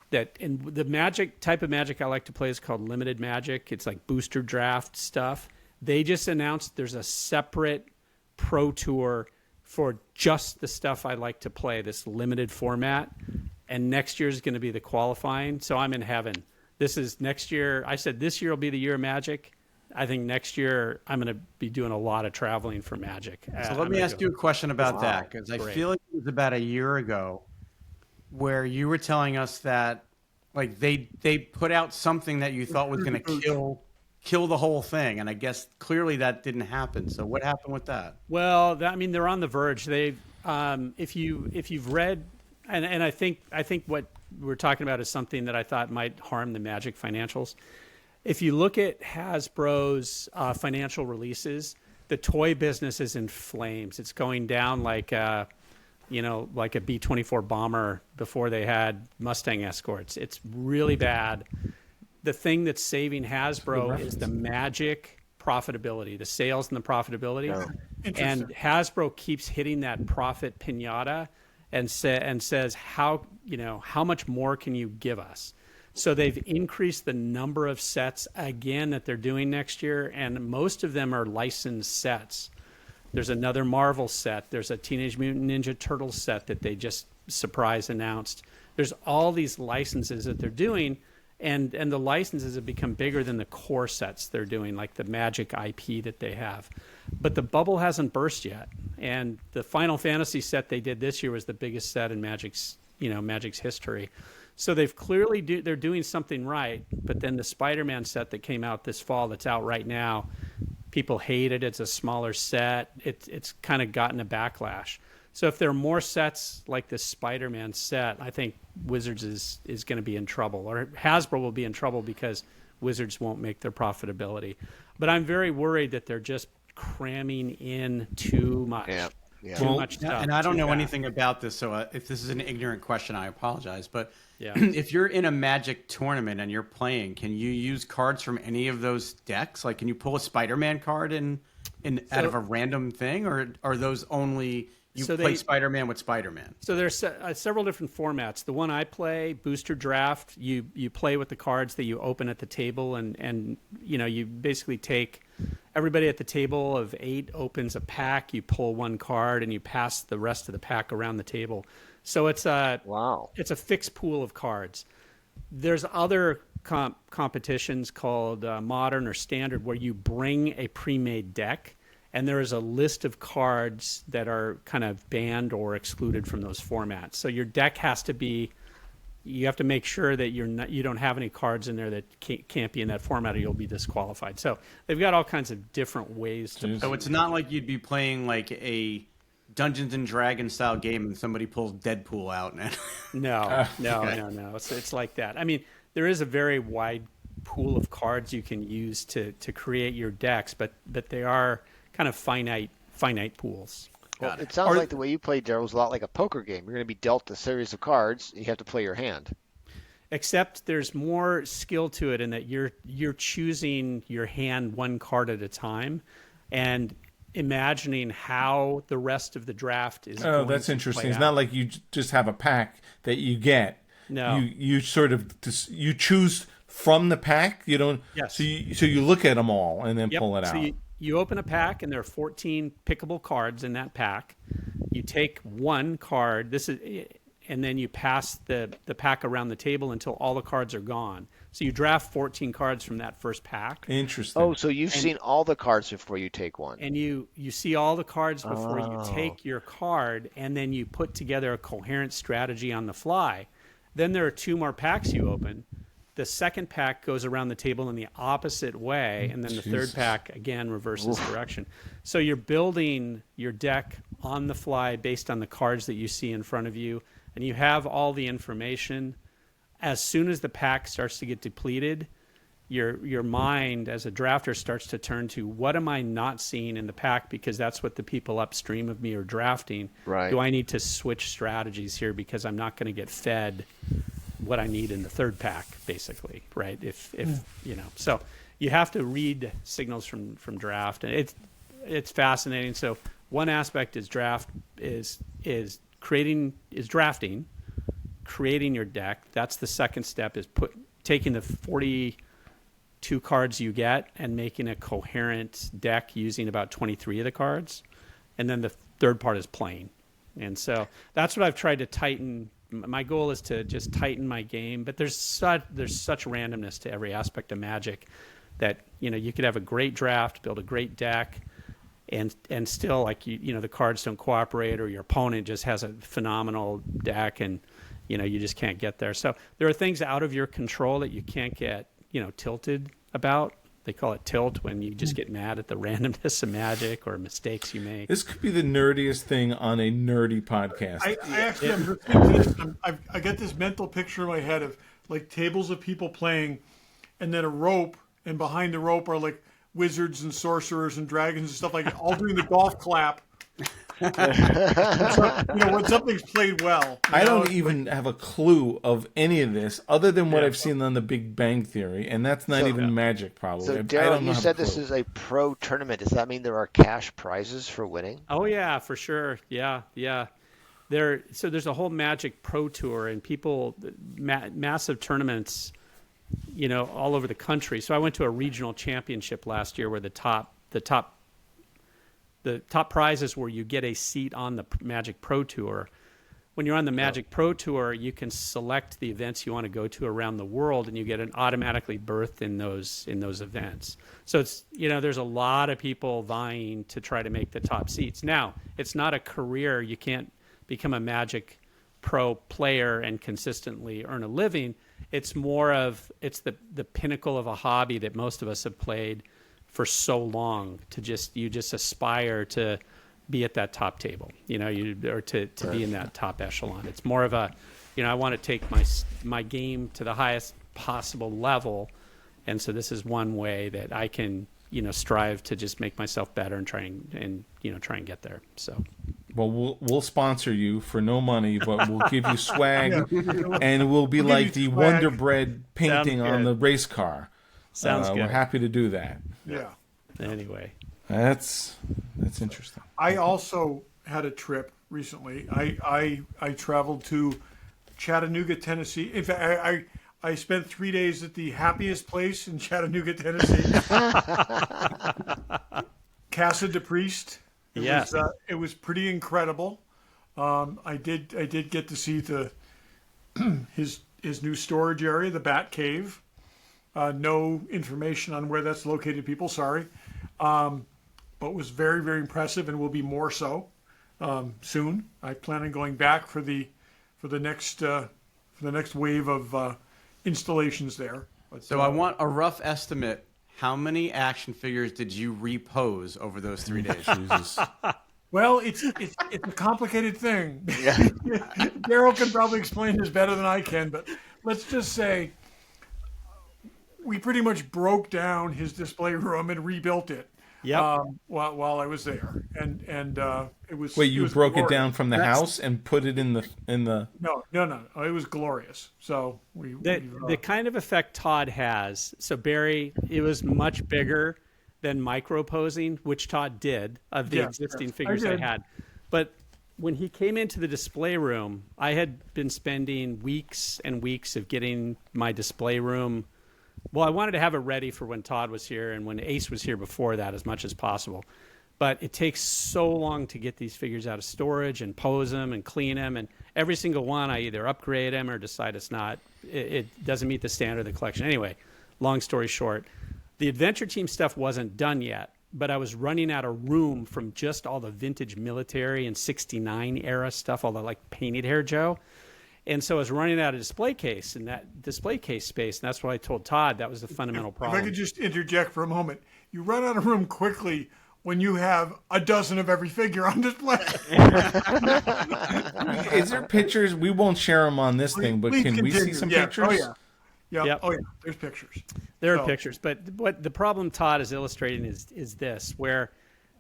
that in the Magic type of Magic I like to play is called limited Magic. It's like booster draft stuff. They just announced there's a separate Pro Tour for just the stuff I like to play, this limited format. And next year is going to be the qualifying. So I'm in heaven. This is next year. I said this year will be the year of Magic. I think next year I'm going to be doing a lot of traveling for Magic. So let me ask you a question about that, because I feel like it was about a year ago where you were telling us that like they put out something that you thought was going to kill the whole thing, and I guess clearly that didn't happen. So what happened with that? Well, I mean, they're on the verge. They've if you've read, and I think what we're talking about is something that I thought might harm the Magic financials. If you look at Hasbro's financial releases, the toy business is in flames. It's going down like like a B-24 bomber before they had Mustang escorts. It's really bad. The thing that's saving Hasbro is the Magic profitability, the sales and the profitability. Yeah. And Hasbro keeps hitting that profit pinata and says, how much more can you give us? So they've increased the number of sets again that they're doing next year, and most of them are licensed sets. There's another Marvel set. There's a Teenage Mutant Ninja Turtles set that they just surprise announced. There's all these licenses that they're doing, and the licenses have become bigger than the core sets they're doing, like the Magic IP that they have. But the bubble hasn't burst yet, and the Final Fantasy set they did this year was the biggest set in Magic's history. So they've clearly they're doing something right. But then the Spider-Man set that came out this fall, that's out right now, people hate it. It's a smaller set. It's kind of gotten a backlash. So if there are more sets like this Spider-Man set, I think Wizards is going to be in trouble, or Hasbro will be in trouble because Wizards won't make their profitability. But I'm very worried that they're just cramming in too much. Yeah. Too much stuff. And I don't know anything about this, so if this is an ignorant question, I apologize. But if you're in a Magic tournament and you're playing, can you use cards from any of those decks? Like, can you pull a Spider-Man card out of a random thing, or are those only play Spider-Man with Spider-Man? So there's several different formats. The one I play, Booster Draft, you play with the cards that you open at the table, and you basically take. Everybody at the table of 8 opens a pack. You pull one card and you pass the rest of the pack around the table. So it's a fixed pool of cards. There's other competitions called Modern or Standard where you bring a pre-made deck, and there is a list of cards that are kind of banned or excluded from those formats. So your deck has to be. You have to make sure that you don't have any cards in there that can't be in that format, or you'll be disqualified. So they've got all kinds of different ways to. So it's not like you'd be playing like a Dungeons and Dragons style game and somebody pulls Deadpool out. No. It's like that. I mean, there is a very wide pool of cards you can use to create your decks, but they are kind of finite pools. Well, it sounds like the way you play, Derryl, is a lot like a poker game. You're going to be dealt a series of cards. You have to play your hand. Except there's more skill to it in that you're choosing your hand one card at a time, and imagining how the rest of the draft is. Oh, that's interesting. It's not like you just have a pack that you get. No, you sort of you choose from the pack. You don't. Yes. So you look at them all and then pull it out. You open a pack, and there are 14 pickable cards in that pack. You take one card, and then you pass the pack around the table until all the cards are gone. So you draft 14 cards from that first pack. Interesting. Oh, so you've seen all the cards before you take one. And you see all the cards before you take your card, and then you put together a coherent strategy on the fly. Then there are 2 more packs you open. The second pack goes around the table in the opposite way, and then the third pack, again, reverses direction. So you're building your deck on the fly based on the cards that you see in front of you, and you have all the information. As soon as the pack starts to get depleted, your mind as a drafter starts to turn to, what am I not seeing in the pack, because that's what the people upstream of me are drafting. Right. Do I need to switch strategies here because I'm not going to get fed what I need in the third pack, basically, right? If you know, so you have to read signals from draft, and it's fascinating. So one aspect is drafting, creating your deck. That's the second step, is taking the 42 cards you get and making a coherent deck using about 23 of the cards. And then the third part is playing. And so that's what I've tried to tighten. My goal is to just tighten my game, but there's such randomness to every aspect of Magic that, you know, you could have a great draft, build a great deck, and still, like, you know, the cards don't cooperate, or your opponent just has a phenomenal deck, and, you know, you just can't get there. So there are things out of your control that you can't get, you know, tilted about. They call it tilt, when you just get mad at the randomness of Magic or mistakes you make. This could be the nerdiest thing on a nerdy podcast. I actually am listening to this. I get this mental picture in my head of like tables of people playing, and then a rope, and behind the rope are like wizards and sorcerers and dragons and stuff like that, all doing the golf clap. So, you know, when something's played well. I don't even have a clue of any of this other than what I've seen on The Big Bang Theory, and that's not even Magic, probably. So, I Derryl, don't know you said this is a pro tournament. Does that mean there are cash prizes for winning? Oh yeah, for sure. Yeah. So there's a whole Magic Pro Tour, and people, massive tournaments, you know, all over the country. So I went to a regional championship last year where the top prizes were you get a seat on the Magic Pro Tour. When you're on the Magic Pro Tour, you can select the events you want to go to around the world, and you get an automatically berth in those events. So it's, you know, there's a lot of people vying to try to make the top seats. Now, it's not a career. You can't become a Magic Pro player and consistently earn a living. It's more of, it's the pinnacle of a hobby that most of us have played for so long, you just aspire to be at that top table, you know, to be in that top echelon. It's more of a, you know, I want to take my game to the highest possible level. And so this is one way that I can, you know, strive to just make myself better and try and get there. So. Well, we'll sponsor you for no money, but we'll give you swag, and we'll be like the Wonder Bread painting on the race car. Sounds good. We're happy to do that. Yeah. Anyway, that's interesting. I also had a trip recently. I traveled to Chattanooga, Tennessee. In fact, I spent 3 days at the happiest place in Chattanooga, Tennessee, Casa de Priest. It was pretty incredible. I did get to see his new storage area, the Bat Cave. No information on where that's located, people. Sorry, but was very, very impressive, and will be more so soon. I plan on going back for the next wave of installations there. But, so I want a rough estimate. How many action figures did you repose over those 3 days? Jesus. Well, it's a complicated thing. Yeah. Derryl can probably explain this better than I can, but let's just say we pretty much broke down his display room and rebuilt it. Yeah. While I was there, and it was. Wait, you broke it glorious. down from the house and put it in the. No. It was glorious. So the kind of effect Tod has. So Barry, it was much bigger than microposing, which Tod did of the existing figures I had. But when he came into the display room, I had been spending weeks and weeks of getting my display room. Well, I wanted to have it ready for when Tod was here and when Ace was here before that as much as possible. But it takes so long to get these figures out of storage and pose them and clean them. And every single one, I either upgrade them or decide it doesn't meet the standard of the collection. Anyway, long story short, the Adventure Team stuff wasn't done yet, but I was running out of room from just all the vintage military and 69 era stuff, all the like painted hair Joe. And so I was running out of display case in that display case space. And that's what I told Tod. That was the fundamental problem. If I could just interject for a moment. You run out of room quickly when you have a dozen of every figure on display. Is there pictures? We won't share them on this thing, but can we see some pictures? Oh, yeah. Yeah. Yep. Oh yeah. There's pictures. There are So- pictures, but what the problem Todd is illustrating is this, where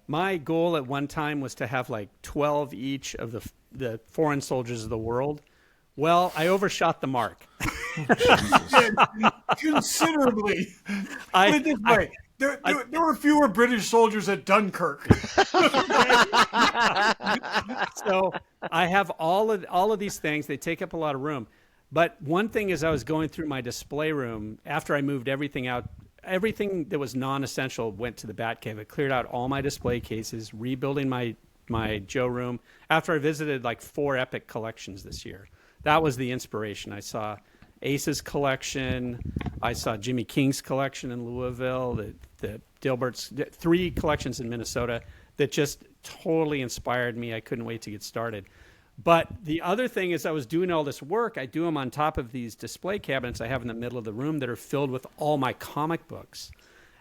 my goal at one time was to have like 12 each of the foreign soldiers of the world. Well, I overshot the mark. Considerably. Put it this way. There were fewer British soldiers at Dunkirk. So I have all of these things. They take up a lot of room. But one thing is, I was going through my display room after I moved everything out. Everything that was non-essential went to the Batcave. I cleared out all my display cases, rebuilding my Joe room. After I visited like 4 Epic collections this year, that was the inspiration. I saw Ace's collection. I saw Jimmy King's collection in Louisville. The Dilbert's 3 collections in Minnesota that just totally inspired me. I couldn't wait to get started. But the other thing is, I was doing all this work. I do them on top of these display cabinets I have in the middle of the room that are filled with all my comic books.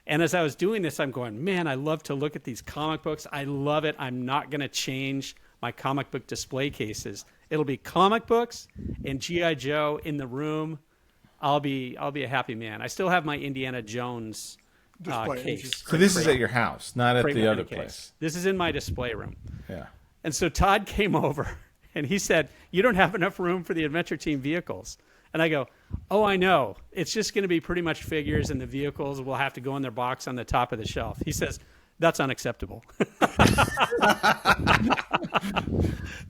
And as I was doing this, I'm going, man, I love to look at these comic books. I love it. I'm not going to change my comic book display cases. It'll be comic books and G.I. Joe in the room. I'll be a happy man. I still have my Indiana Jones case. So this is at your house, not at Freight the other case. place. This is in my display room. Yeah. And so Todd came over and he said, you don't have enough room for the Adventure Team vehicles. And I go, oh, I know. It's just going to be pretty much figures, and the vehicles will have to go in their box on the top of the shelf. He says, that's unacceptable.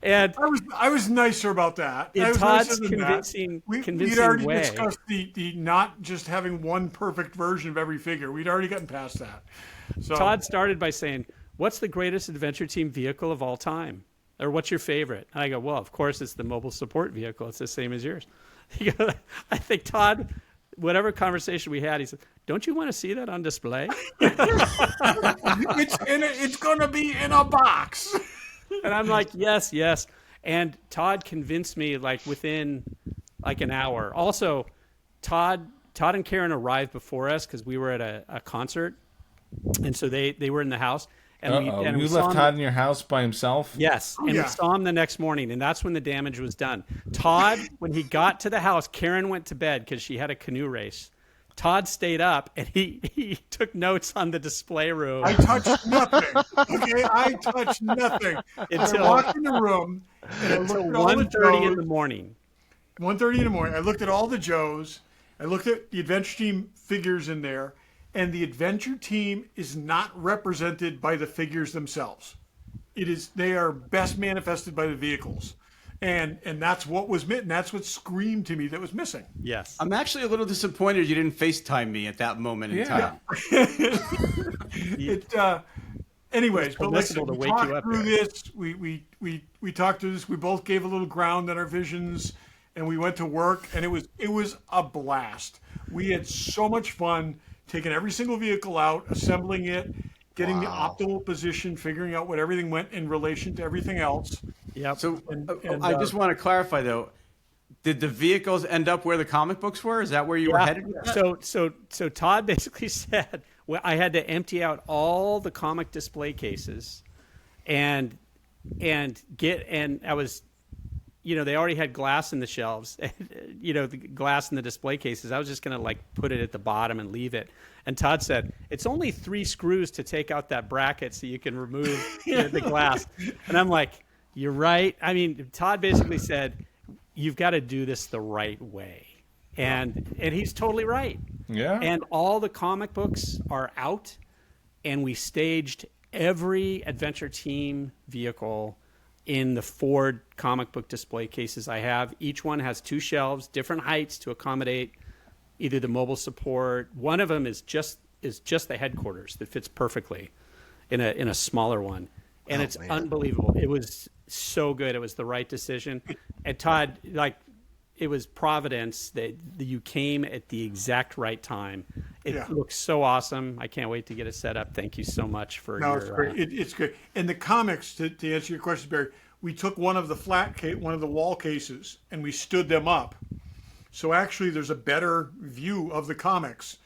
And I was nicer about that. in I was Todd's nicer than that. convincing We'd already way. discussed the not just having one perfect version of every figure. We'd already gotten past that. So Todd started by saying, what's the greatest Adventure Team vehicle of all time? Or what's your favorite? And I go, well, of course, it's the mobile support vehicle. It's the same as yours. He goes, I think, Todd, whatever conversation we had, he said, don't you want to see that on display? it's going to be in a box. And I'm like, yes, yes. And Todd convinced me like within like an hour. Also, Todd and Karen arrived before us because we were at a concert. And so they were in the house. And you left Todd in your house by himself? Yes, and we saw him the next morning, and that's when the damage was done. Todd, when he got to the house, Karen went to bed because she had a canoe race. Todd stayed up, and he took notes on the display room. I touched nothing. Okay, I touched nothing. Until I walked in the room, and I looked at all the 1:30 in Joes. the morning. 1:30 in the morning. I looked at all the Joes. I looked at the Adventure Team figures in there. And the Adventure Team is not represented by the figures themselves. They are best manifested by the vehicles. And that's what was missing. That's what screamed to me that was missing. Yes. I'm actually a little disappointed you didn't FaceTime me at that moment in time. Anyways, but listen, to we wake talked you up through there. this. We talked through this. We both gave a little ground on our visions, and we went to work, and it was a blast. We had so much fun taking every single vehicle out, assembling it, getting the optimal position, figuring out what everything went in relation to everything else. Yep. So And, I just want to clarify though, did the vehicles end up where the comic books were? Is that where you were headed? So Todd basically said, well, I had to empty out all the comic display cases, and I was, they already had glass in the shelves, the glass in the display cases. I was just going to like put it at the bottom and leave it. And Todd said, it's only 3 screws to take out that bracket so you can remove the glass. And I'm like, you're right. I mean, Todd basically said, you've got to do this the right way. And he's totally right. Yeah. And all the comic books are out, and we staged every Adventure Team vehicle in the 4 comic book display cases I have. Each one has 2 shelves, different heights to accommodate either the mobile support. One of them is just the headquarters that fits perfectly in a smaller one. And it's unbelievable. It was so good. It was the right decision. And Todd, like, it was Providence that you came at the exact right time. It looks so awesome. I can't wait to get it set up. Thank you so much for your... it's great. It's great. And the comics, to answer your question, Barry, we took one of the wall cases, and we stood them up. So actually, there's a better view of the comics.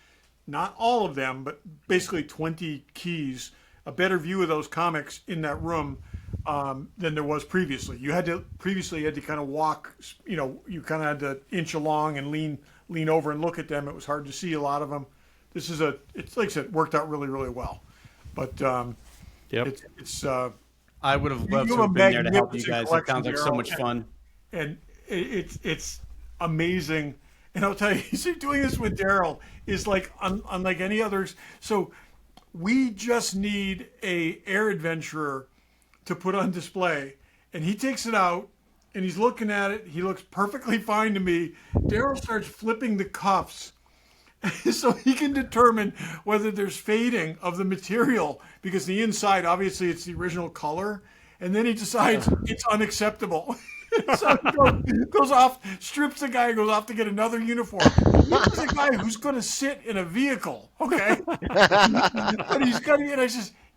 Not all of them, but basically 20 keys. A better view of those comics in that room than there was previously. You had to kind of walk, you kind of had to inch along and lean lean over and look at them. It was hard to see a lot of them. It's like I said, worked out really, really well. But it's I would have loved you to have have a been there to help you magnificent guys. It collection, sounds like so Derryl, much fun. and it's amazing. And I'll tell you, doing this with Derryl is like unlike any others. So we just need a air adventurer to put on display, and he takes it out and he's looking at it. He looks perfectly fine to me. Derryl starts flipping the cuffs so he can determine whether there's fading of the material, because the inside, obviously, it's the original color, and then he decides it's unacceptable. So he goes off, strips the guy, goes off to get another uniform. He's a guy who's going to sit in a vehicle, okay? But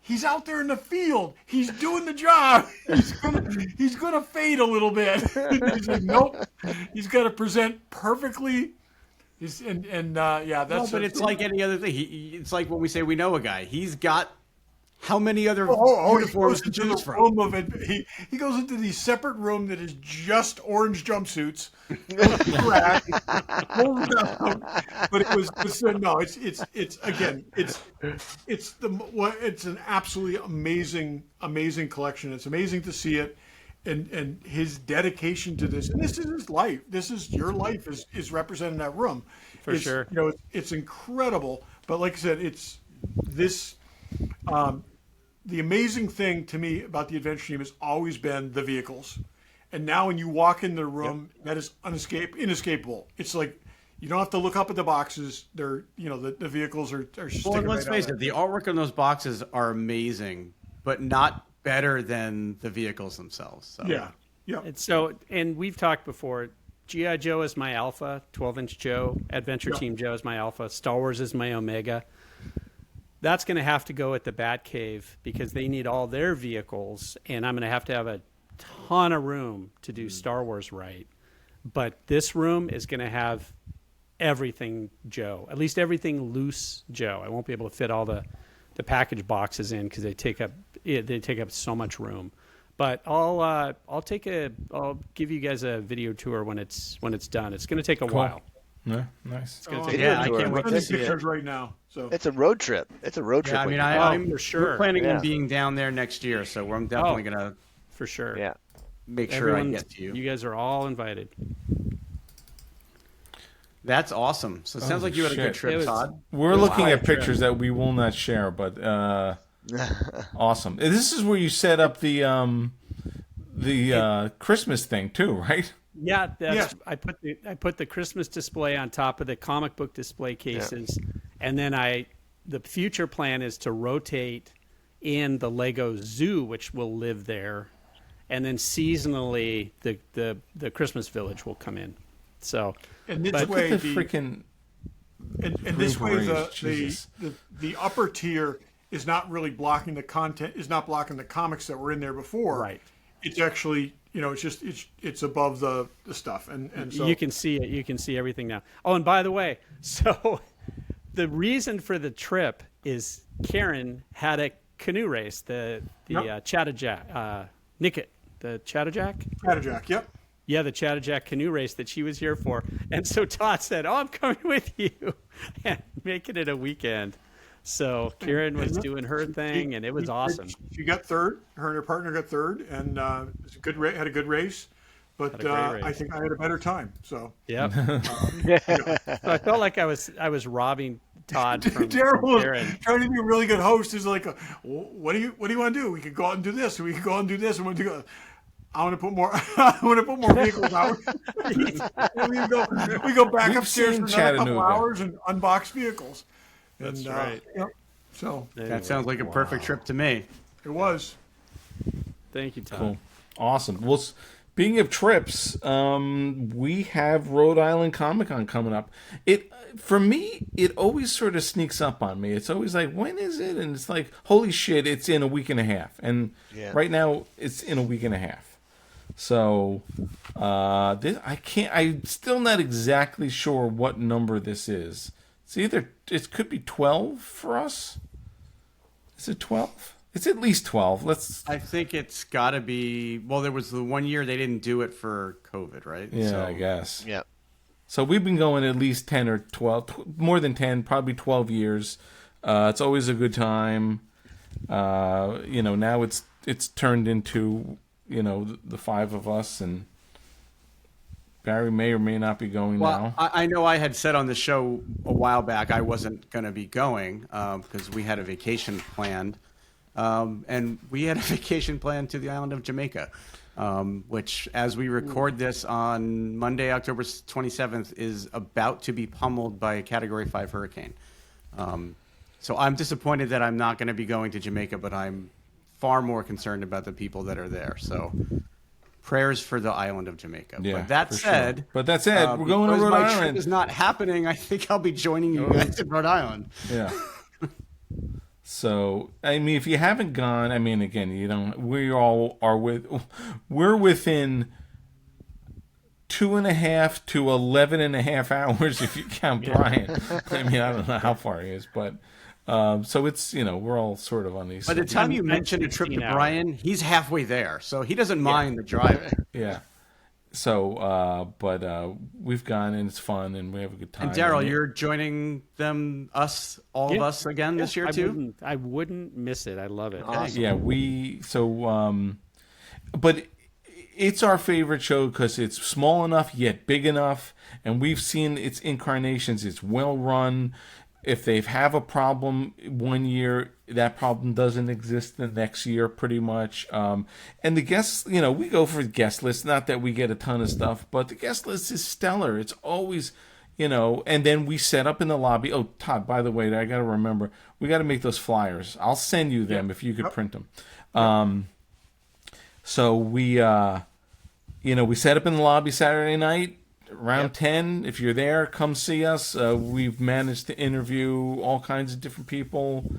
he's out there in the field. He's doing the job. He's gonna fade a little bit. He's like, nope. He's got to present perfectly. That's. No, but it's like any other thing. It's like when we say we know a guy. He's got how many other uniforms to choose from? He goes into the separate room that is just orange jumpsuits. But it's an absolutely amazing collection. It's amazing to see it, and his dedication to this. And this is his life. This is your life is represented in that room. For sure. It's incredible. But like I said, it's this. The amazing thing to me about the adventure team has always been the vehicles. And now when you walk in the room, that is inescapable. It's like you don't have to look up at the boxes. They're, the vehicles are sticking Well, let's right face out. it, the artwork on those boxes are amazing, but not better than the vehicles themselves. So. Yeah. And we've talked before. G.I. Joe is my alpha. 12-inch Joe. Adventure Team Joe is my alpha. Star Wars is my omega. That's going to have to go at the Batcave because they need all their vehicles, and I'm going to have a ton of room to do Star Wars right. But this room is going to have everything Joe, at least everything loose Joe. I won't be able to fit all the package boxes in because they take up so much room. But I'll give you guys a video tour when it's done. It's going to take a while. Yeah, nice. I can't wait to see pictures it. right now. So It's a road trip. Yeah, I mean, I'm for sure. We're planning on being down there next year, so I'm definitely gonna For sure. Yeah. make sure I get to you. You guys are all invited. That's awesome. So it sounds like you had a good shit. trip, Todd. We're looking at pictures that we will not share, but awesome. This is where you set up the Christmas thing too, right? Yeah, I put the Christmas display on top of the comic book display cases, and then the future plan is to rotate in the Lego Zoo, which will live there, and then seasonally the Christmas Village will come in. So, and this way freaking this way Jesus. the upper tier is not really blocking the content, is not blocking the comics that were in there before. Right. It's actually, it's above the stuff, and so you can see it. You can see everything now. Oh, and by the way, so the reason for the trip is Karen had a canoe race, the Chattajack, Nicket, the Chattajack, yep. Yeah, the Chattajack canoe race that she was here for. And so Todd said, "Oh, I'm coming with you," and making it a weekend. So Karen was doing her thing, and it was awesome. She got third. Her and her partner got third, and it was a good had a good race. But I think I had a better time. So yeah. So I felt like I was robbing Todd from Derryl Karen. Trying to be a really good host. Is like, what do you want to do? We could go out and do this. We could go out and do this. And we go. I want to put more. I want to put more vehicles out. we go back upstairs for another couple hours and unbox vehicles. That's right. So That sounds like a perfect trip to me. it was. Thank you, Todd. Cool. Awesome. Well, speaking of trips, we have Rhode Island Comic Con coming up. For me, it always sort of sneaks up on me. It's always like, when is it? And it's like, holy shit, it's in a week and a half. And right now, it's in a week and a half. So I'm still not exactly sure what number this is. It could be 12 for us. Is it 12? It's at least 12. I think it's got to be. Well, there was the 1 year they didn't do it for COVID, right? Yeah, I guess. Yeah. So we've been going at least 10 or 12, more than 10, probably 12 years. It's always a good time. Now it's turned into, the five of us, and Barry may or may not be going now. I know I had said on the show a while back I wasn't going to be going because we had a vacation planned. And we had a vacation planned to the island of Jamaica, which, as we record this on Monday, October 27th, is about to be pummeled by a Category 5 hurricane. So I'm disappointed that I'm not going to be going to Jamaica, but I'm far more concerned about the people that are there. So prayers for the island of Jamaica. Yeah, but that said, we're going to Rhode my Island. trip is not happening. I think I'll be joining you guys in Rhode Island. Yeah. So, I mean, if you haven't gone, I mean, again, we're within 2.5 to 11.5 hours if you count Brian. I mean, I don't know how far he is, but so it's, we're all sort of on these. By the time you mention a trip to Brian, he's halfway there, so he doesn't mind the driving. Yeah. So, but we've gone and it's fun and we have a good time. And Derryl, you're joining all of us again this year too? I wouldn't miss it. I love it. Awesome. Yeah, but it's our favorite show because it's small enough yet big enough, and we've seen its incarnations. It's well run. If they have a problem one year, that problem doesn't exist the next year, pretty much. And the guests, we go for guest lists. Not that we get a ton of stuff, but the guest list is stellar. It's always, and then we set up in the lobby. Oh, Todd, by the way, I got to remember, we got to make those flyers. I'll send you them if you could print them. So we, we set up in the lobby Saturday night. Around 10, if you're there, come see us. We've managed to interview all kinds of different people.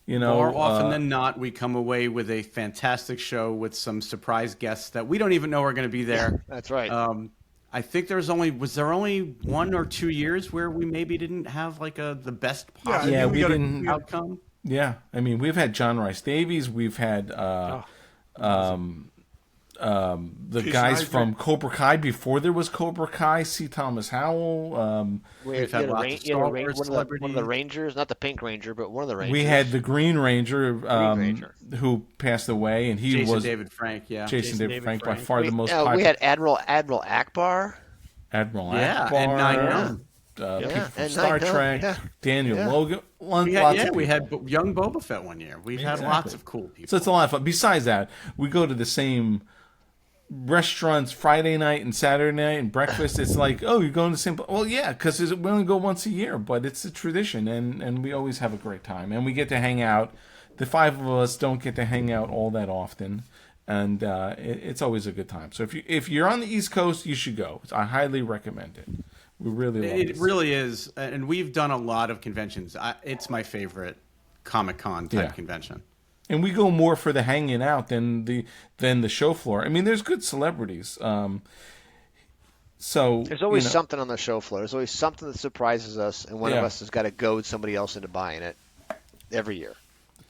More often than not, we come away with a fantastic show with some surprise guests that we don't even know are going to be there. Yeah, that's right. I think was there only 1 or 2 years where we maybe didn't have like the best possible outcome? Yeah, I mean, we've had John Rice Davies. We've had the Jason guys Isaac. from Cobra Kai before there was Cobra Kai, C. Thomas Howell. We've had lots of Star Wars celebrities. One of the Rangers, not the Pink Ranger, but one of the Rangers. We had the Green Ranger, who passed away, and he Jason was David Frank. Yeah, Jason David Frank, by far the most popular. We had Admiral Akbar. Admiral Yeah, Akbar, and 9/11. people from and Star 9/11, Trek, yeah. Daniel Yeah. Logan. We had young Boba Fett one year. We've had lots of cool people. So it's a lot of fun. Besides that, we go to the same restaurants Friday night and Saturday night and breakfast. It's like, oh, you're going to the same. Well, yeah, because we only go once a year, but it's a tradition, and we always have a great time, and we get to hang out. The five of us don't get to hang out all that often, and it's always a good time. So if you're on the East Coast, you should go. I highly recommend it. We really love it. It really is, and we've done a lot of conventions. It's my favorite Comic Con type convention. And we go more for the hanging out than the show floor. I mean, there's good celebrities. So there's always something on the show floor. There's always something that surprises us, and one of us has got to goad somebody else into buying it every year.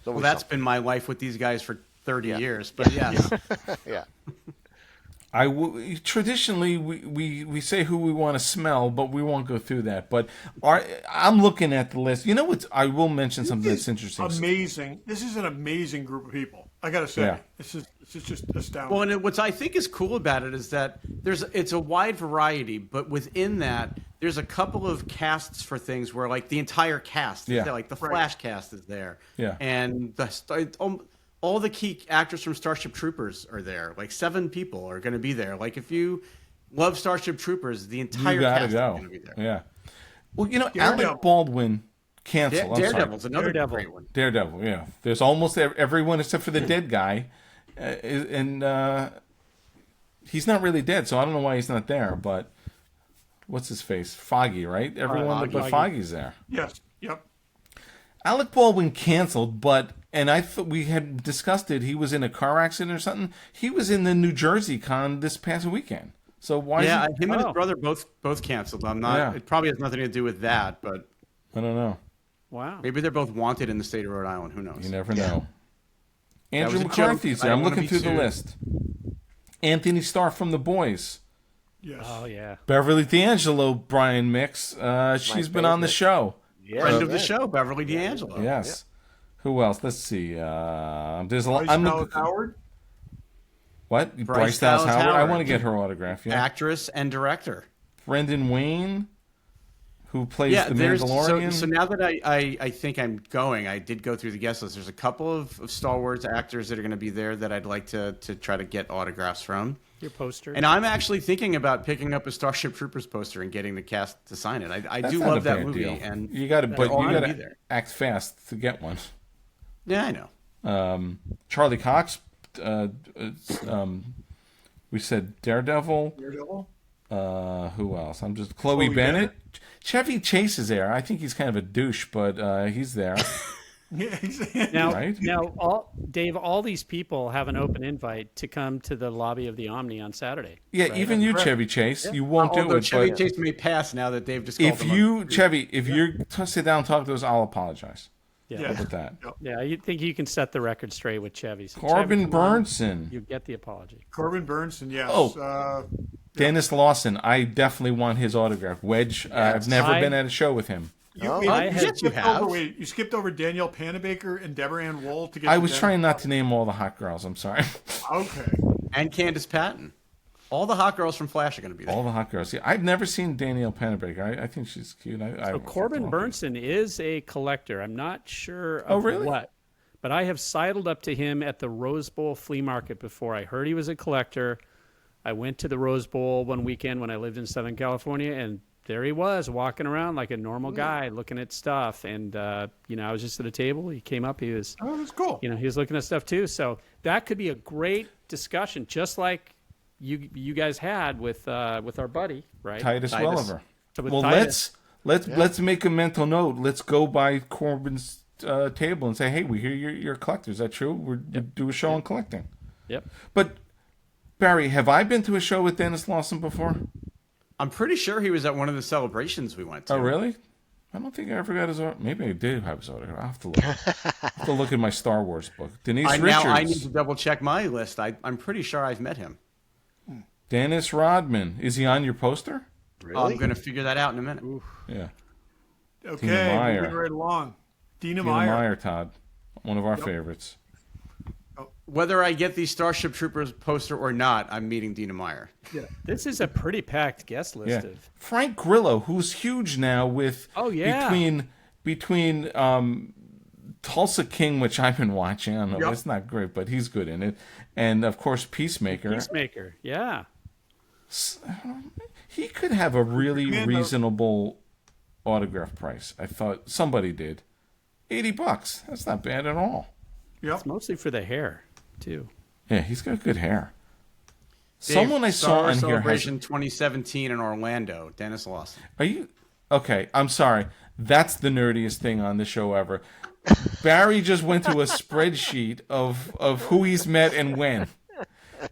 Well, that's been my life with these guys for 30 years. But yes. Yeah. Traditionally we say who we want to smell, but we won't go through that. But I'm looking at the list. I will mention something that's interesting. Amazing. This is an amazing group of people. I got to say, it's just astounding. Well, and what I think is cool about it is that it's a wide variety, but within that, there's a couple of casts for things where like the entire cast is there, like the Flash cast is there, and all the key actors from Starship Troopers are there. Like 7 people are going to be there. Like if you love Starship Troopers, the entire cast is going to be there. Yeah. Well, Alec Baldwin canceled. Daredevil's another great one. Daredevil, yeah. There's almost everyone except for the dead guy, and he's not really dead, so I don't know why he's not there. But what's his face? Foggy, right? Everyone but Foggy's there. Yes. Yep. Alec Baldwin canceled, and I thought we had discussed it. He was in a car accident or something. He was in the New Jersey con this past weekend. So why? Yeah, him and his brother both canceled. I'm not. Yeah. It probably has nothing to do with that, but I don't know. Wow. Maybe they're both wanted in the state of Rhode Island. Who knows? You never know. Andrew McCarthy's there. I'm looking through the list. Anthony Starr from The Boys. Yes. Oh yeah. Beverly D'Angelo, Brian Mix. She's been on the favorite. show. Yeah, Friend of the yeah. show, Beverly D'Angelo. Yes. Who else? Let's see. There's a lot. Bryce Dallas Howard. What? Bryce Dallas Dallas Howard. I Howard. want to get her autograph. Yeah. Actress and director. Brendan Wayne, who plays the there's Mandalorian. so now that I think I'm going, I did go through the guest list. There's a couple of Star Wars actors that are going to be there that I'd like to try to get autographs from. Your poster. And I'm actually thinking about picking up a Starship Troopers poster and getting the cast to sign it. I That's do not love a that bad movie, deal. and you got to, but all you gonna got be to there. act fast to get one. Yeah, I know. Charlie Cox. We said Daredevil. Daredevil. Who else? I'm just Chloe Bennett. Chevy Chase is there. I think he's kind of a douche, but he's there. Yeah, exactly. Now, Right? Dave, all these people have an open invite to come to the lobby of the Omni on Saturday. Yeah, even you, Chevy Chase, you won't do Although it. Chevy But Chase may pass now that they've just called if him you, Chevy, if you're to sit down and talk to us, I'll apologize. Yeah. Yeah. With that. Yeah, you think you can set the record straight with Chevy. So Corbin Chevy, come on, Burnson. You get the apology. Corbin Burnson. Yes. Oh. Dennis Lawson. I definitely want his autograph. Wedge. I've never been at a show with him. You skipped over Danielle Panabaker and Deborah Ann Wool to get. I was trying not to name all the hot girls. I'm sorry. Okay. And Candace Patton. All the hot girls from Flash are going to be there. All the hot girls. Yeah, I've never seen Danielle Panabaker. I think she's cute. So Corbin Burnson is a collector. I'm not sure of really? what, but I have sidled up to him at the Rose Bowl flea market before. I heard he was a collector. I went to the Rose Bowl one weekend when I lived in Southern California, and there he was walking around like a normal guy looking at stuff. And, I was just at a table. He came up. He was, Oh, that's cool. he was looking at stuff too. So that could be a great discussion, just like you guys had with our buddy, right? Titus Welliver. So with Well, Titus, let's make a mental note. Let's go by Corbin's table and say, hey, we hear you're a collector. Is that true? We do a show on collecting. Yep. But Barry, have I been to a show with Dennis Lawson before? I'm pretty sure he was at one of the celebrations we went to. Oh, really? I don't think I ever got his autograph. Maybe I did have his autograph. I'll have to look. I have to look in my Star Wars book. Denise Richards. Now I need to double check my list. I'm pretty sure I've met him. Dennis Rodman. Is he on your poster? Really? I'm going to figure that out in a minute. Yeah. Okay, Meyer. moving right along. Dina Dina Meyer. Meyer, Todd. One of our favorites. Whether I get the Starship Troopers poster or not, I'm meeting Dina Meyer. Yeah. this is a pretty packed guest list. Yeah. Of, Frank Grillo, who's huge now with between Tulsa King, which I've been watching. I don't know, it's not great, but he's good in it. And of course Peacemaker. Peacemaker, yeah. He could have a really reasonable autograph price. I thought somebody did. $80. That's not bad at all. Yep. It's mostly for the hair, too. Yeah, he's got good hair. Dave, Someone I saw on here Celebration has. 2017 in Orlando. Dennis Lawson. Are you okay? I'm sorry. That's the nerdiest thing on the show ever. Barry just went to a spreadsheet of who he's met and when.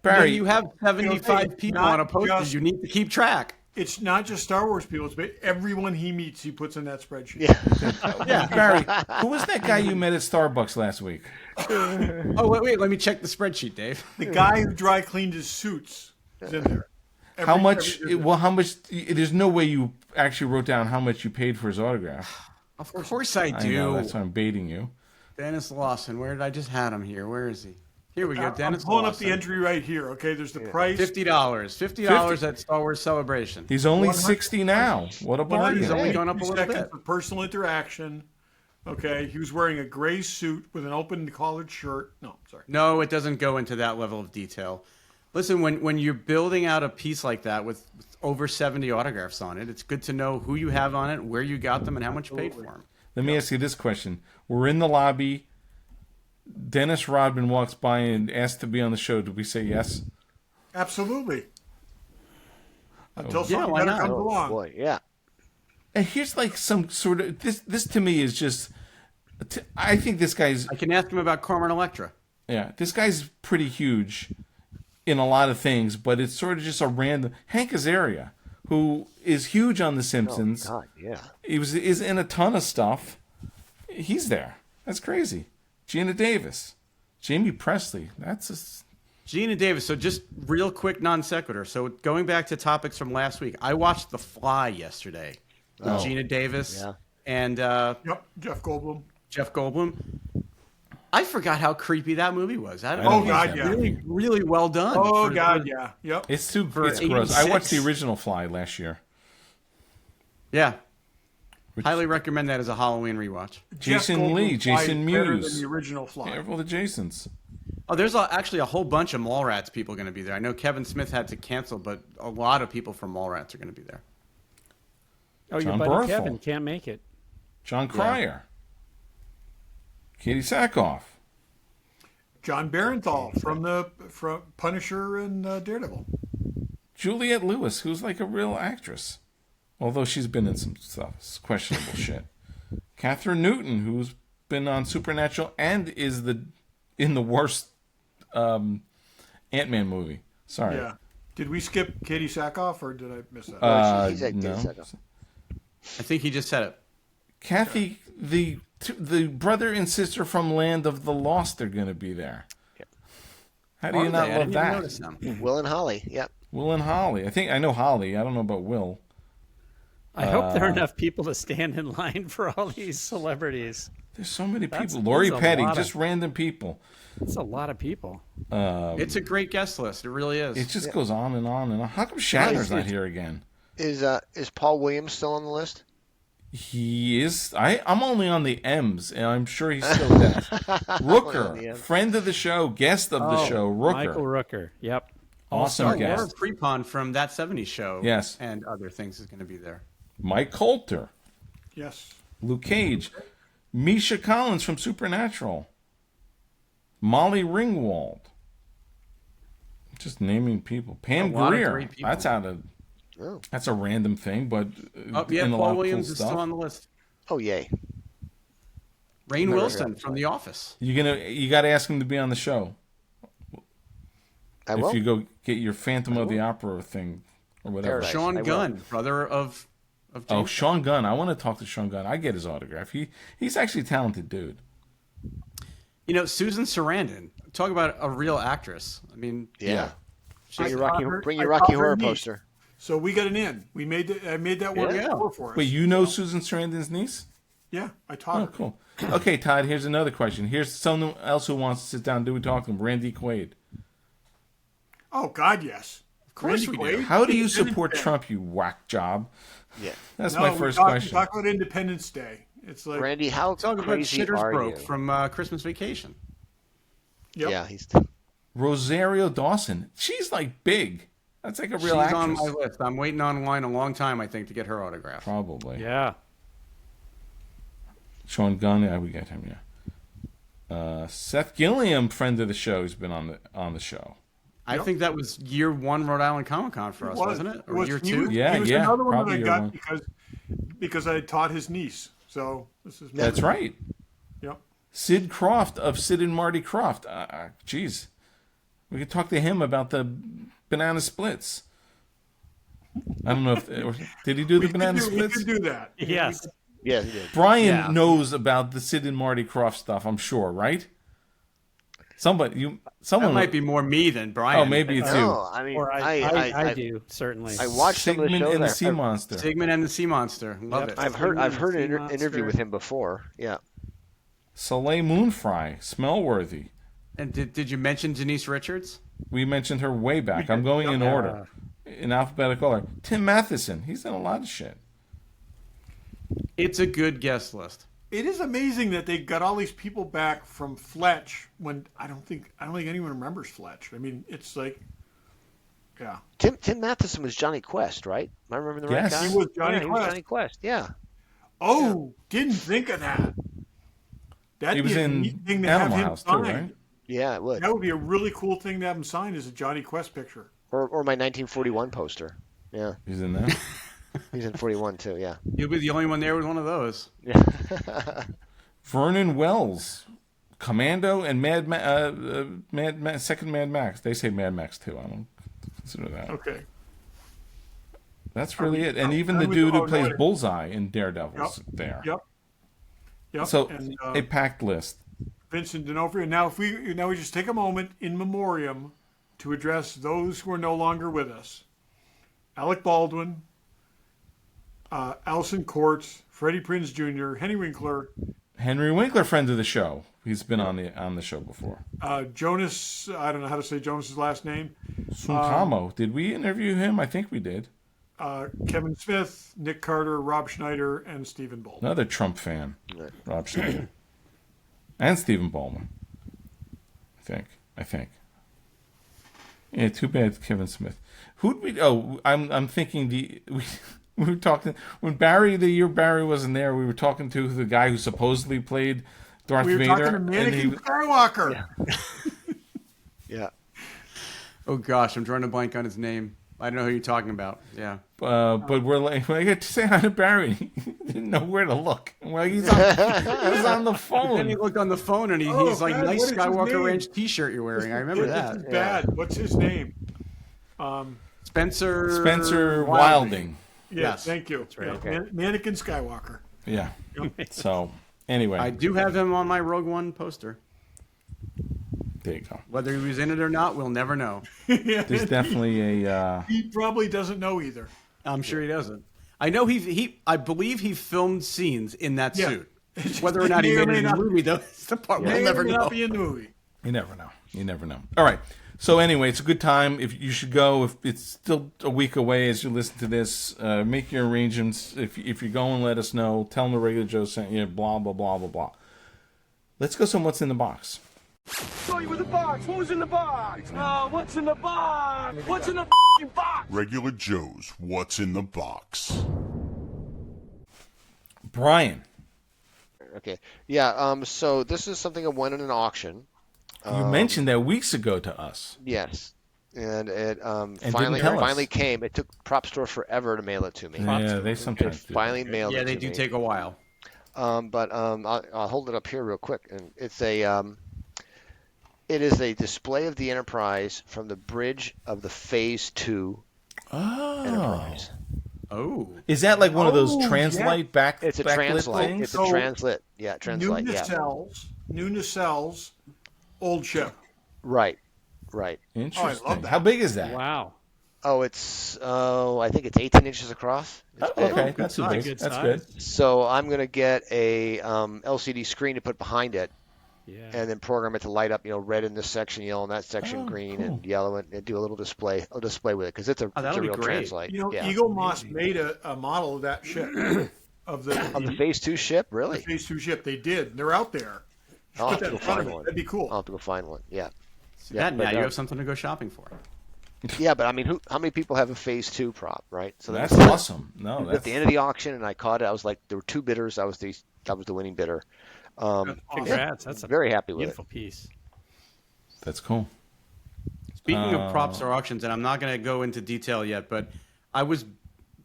Barry, You have 75 people not on a poster. just- You need to keep track. It's not just Star Wars people, but everyone he meets, he puts in that spreadsheet. Yeah. Barry, who was that guy you met at Starbucks last week? Oh, wait. Let me check the spreadsheet, Dave. The guy who dry cleaned his suits is in there. How much? Well, how much? There's no way you actually wrote down how much you paid for his autograph. Of course I I do. know, that's why I'm baiting you. Dennis Lawson. Where did I just had him here? Where is he? Here we go. I'm Dennis pulling up Lawson. the entry right here. Okay, there's the price. $50. $50 at Star Wars Celebration. He's only 60 now. What a bargain! He's only gone up a little seconds bit. of personal interaction. Okay, he was wearing a gray suit with an open collared shirt. No, sorry. No, it doesn't go into that level of detail. Listen, when you're building out a piece like that with over 70 autographs on it, it's good to know who you have on it, where you got them, and how much you paid for them. Let me ask you this question: we're in the lobby. Dennis Rodman walks by and asks to be on the show. Do we say yes? Absolutely. Until Yeah, something why better not? comes Oh along. boy, yeah. And here's like some sort of this to me is just. I think this guy's I can ask him about Carmen Electra. this guy's pretty huge in a lot of things, but it's sort of just a random Hank Azaria, who is huge on The Simpsons. Oh God, yeah. He is in a ton of stuff. He's there. That's crazy. Gina Davis, Jamie Presley. That's Gina Davis. So just real quick non sequitur. So going back to topics from last week, I watched The Fly yesterday. With Gina Davis and Jeff Goldblum. Jeff Goldblum. I forgot how creepy that movie was. Really, really well done. Oh God, yeah, yep. It's gross. 86. I watched the original Fly last year. Yeah. Highly recommend that as a Halloween rewatch. Jason Lee, Jason better Mewes. than the original Fly. Yeah, all the Jasons. Oh, there's actually a whole bunch of Mallrats people going to be there. I know Kevin Smith had to cancel, but a lot of people from Mallrats are going to be there. Oh, John your buddy Berthel. Kevin can't make it. John Cryer. Katie Sackhoff. John Barenthal from Punisher and Daredevil. Juliette Lewis, who's like a real actress. Although she's been in some stuff. It's questionable shit. Catherine Newton, who's been on Supernatural and is in the worst Ant-Man movie. Sorry. Yeah. Did we skip Katie Sackhoff or did I miss that? He said no. Katie Sackhoff. I think he just said it. Kathy, the brother and sister from Land of the Lost are going to be there. Yep. How do you not love that? Will and Holly. Yep. Will and Holly. I know Holly. I don't know about Will. I hope there are enough people to stand in line for all these celebrities. There's so many people. That's Lori a Petty, lot just random people. It's a lot of people. It's a great guest list. It really is. It just goes on and on and on. How come Shatner's not here again? Is Paul Williams still on the list? He is. I'm only on the M's, and I'm sure he's still there. Rooker, friend of the show, guest of the show, Rooker. Michael Rooker. Yep. Awesome Laura guest. Prepon from That 70s Show. Yes. And other things is going to be there. Mike Coulter. Yes. Luke Cage. Misha Collins from Supernatural. Molly Ringwald. Just naming people. Pam Grier. That's out of. Oh. That's a random thing, but Paul Williams is still on the list. Oh yay! Rainn Wilson from The Office. You got to ask him to be on the show. I will. If you go get your Phantom of the Opera thing or whatever. Paradise. Sean Gunn, brother of James. Oh, Sean Gunn. I want to talk to Sean Gunn. I get his autograph. He's actually a talented dude. You know, Susan Sarandon. Talk about a real actress. I mean, Yeah. Bring your I Rocky saw her Horror niece. poster. So we got an in. I made that work for us. Wait, you know Susan Sarandon's niece? Yeah, I taught Oh, her. cool. Okay, Todd, here's another question. Here's someone else who wants to sit down and do a talk to him. Randy Quaid. Oh God, yes. Of course we do. How do you support Trump, you whack job? Yeah. That's my first question. We talk about Independence Day. It's like Randy, how talk about crazy Shitters are Broke you? from Christmas Vacation. Yep. Yeah, he's. Rosario Dawson. She's like big. That's like a real She's actress. on my list. I'm waiting online a long time, I think, to get her autograph. Probably. Yeah. Sean Gunn, yeah, we got him, yeah. Seth Gilliam, friend of the show, has been on the show. I think that was year 1 Rhode Island Comic Con for us, wasn't it? Or year 2? Yeah, he was yeah, another one that probably I year got one. because I had taught his niece. So this is That's right. Yep. Sid Croft of Sid and Marty Croft. Jeez. We could talk to him about the banana splits. I don't know if did he do the banana splits? We could do that. Yes. Yeah, he did. Brian knows about the Sid and Marty Croft stuff, I'm sure, right? Someone That might be more me than Brian. Oh, maybe it's you. No, I mean, Or I do, certainly. I watched some of the Sigmund shows. and the Sea Monster. Sigmund and the Sea Monster. Love it. I've heard an interview with him before. Yeah. Soleil Moonfry, Smellworthy. And did you mention Denise Richards? We mentioned her way back. I'm going in order, in alphabetical order. Tim Matheson. He's done a lot of shit. It's a good guest list. It is amazing that they got all these people back from Fletch when I don't think anyone remembers Fletch. I mean, it's like, yeah. Tim Matheson was Johnny Quest, right? Am I remembering the right Yes. guy? He was Johnny He was Quest. Johnny Quest. Yeah. Oh, didn't think of that. That'd He was be a in neat thing to have Animal him House too, signed. right? Yeah, it would. That would be a really cool thing to have him signed as a Johnny Quest picture. Or my 1941 poster. Yeah. He's in there. He's in 41 too. Yeah. You'll be the only one there with one of those. Vernon Wells, Commando, and second Mad Max. They say Mad Max too. I don't consider that. Okay. That's really it. And even I the would- dude who oh, plays no, Bullseye in Daredevil's there. Yep. So and, a packed list. Vincent D'Onofrio. Now, we just take a moment in memoriam to address those who are no longer with us. Alec Baldwin, Alison Courts, Freddie Prinze Jr., Henry Winkler, friend of the show. He's been on the show before. Jonas, I don't know how to say Jonas's last name. Sunkamo. Did we interview him? I think we did. Kevin Smith, Nick Carter, Rob Schneider, and Stephen Baldwin. Another Trump fan, Rob Schneider, and Stephen Baldwin. I think. Yeah, too bad Kevin Smith. Who'd we? Oh, I'm thinking we were talking when the year Barry wasn't there. We were talking to the guy who supposedly played Darth Vader. We were talking to Mannequin Skywalker. Yeah. Oh gosh, I'm drawing a blank on his name. I don't know who you're talking about. Yeah. But we're like, when I get to say hi to Barry, he didn't know where to look. Well, he's on the phone. Then he looked on the phone and he's like, God, nice what is his Skywalker name? Ranch T-shirt you're wearing. I remember that. This is bad. What's his name? Spencer Wilding. Yes, thank you. That's right. Yeah, Mannequin Skywalker. Yeah. So anyway, I do have him on my Rogue One poster. there you go. Whether he was in it or not, we'll never know. There's definitely a. He probably doesn't know either. I'm sure he doesn't. I know I believe he filmed scenes in that Yeah. suit. Whether or not he May or made may it in the not. movie, though, is the part we'll May or never may know. not be in the movie. You never know. All right. So anyway, it's a good time. If you should go, if it's still a week away as you listen to this, make your arrangements. If you're going, let us know. Tell them the regular Joe sent you. Blah blah blah blah blah. Let's go. Some what's in the box. Show you with the box. Who's in the box? What's in the box? What's in the box? Regular Joe's What's in the Box. Brian, Okay. Yeah. So this is something I won in an auction. you mentioned that weeks ago to us. Yes. And it didn't finally tell us. came. It took Prop Store forever to mail it to me. Yeah, they sometimes It do. finally mailed Yeah, it they to do me. take a while. But I'll hold it up here real quick. And it's it is a display of the Enterprise from the bridge of the Phase 2 Enterprise. Oh. Is that like one of those Oh, translite back? It's a backlit translate. things? It's a So, translate. Yeah, translate. New Yeah. nacelles, old ship. Right. Interesting. love that. How big is that? Wow. Oh, I think it's 18 inches across. It's big. Okay, that's size. big. Good That's size. good. So I'm gonna get a LCD screen to put behind it, Yeah. and then program it to light up, red in this section, yellow in that section, Oh, green, cool. and yellow, and do a little display with it because it's a that'll be real great. translate. You know, Eagle Moss made a model of that ship of the Phase 2 ship, really? Phase 2 ship. They did. They're out there. I'll have Put to that go in front of find me. one. That'd be cool. I'll have to go find one. Yeah. Now but, you have something to go shopping for. Yeah, but I mean, how many people have a Phase 2 prop, right? So That's awesome. No, at that's the end of the auction, and I caught it. I was like, there were two bidders. I was the winning bidder. Congrats. That's a Very happy with beautiful piece. that's cool. Speaking of props or auctions, and I'm not going to go into detail yet, but I was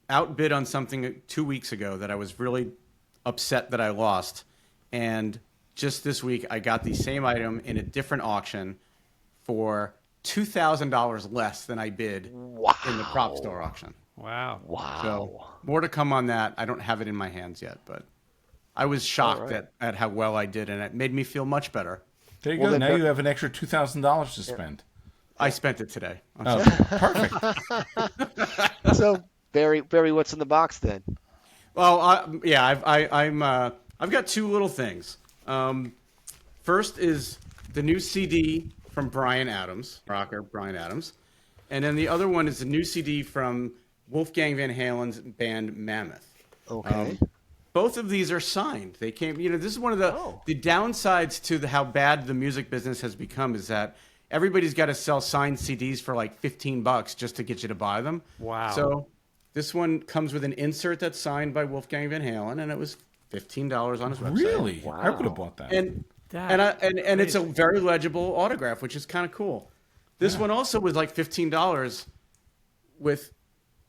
outbid on something 2 weeks ago that I was really upset that I lost. And just this week, I got the same item in a different auction for $2,000 less than I bid in the prop store auction. Wow. Wow. So more to come on that. I don't have it in my hands yet, but I was shocked right. at how well I did, and it made me feel much better. There you Well, go. then Now that- you have an extra $2,000 to spend. I spent it today. Oh, perfect. So, Barry, what's in the box then? Well, I've got two little things. First is the new CD from Brian Adams, rocker Brian Adams, and then the other one is the new CD from Wolfgang Van Halen's band Mammoth. Okay. Both of these are signed. They came. This is one of the downsides to how bad the music business has become is that everybody's got to sell signed CDs for like $15 just to get you to buy them. Wow. So this one comes with an insert that's signed by Wolfgang Van Halen, and it was $15 on his website. Really? I would have bought that. And That and it's a very legible autograph, which is kind of cool. This one also was like $15 with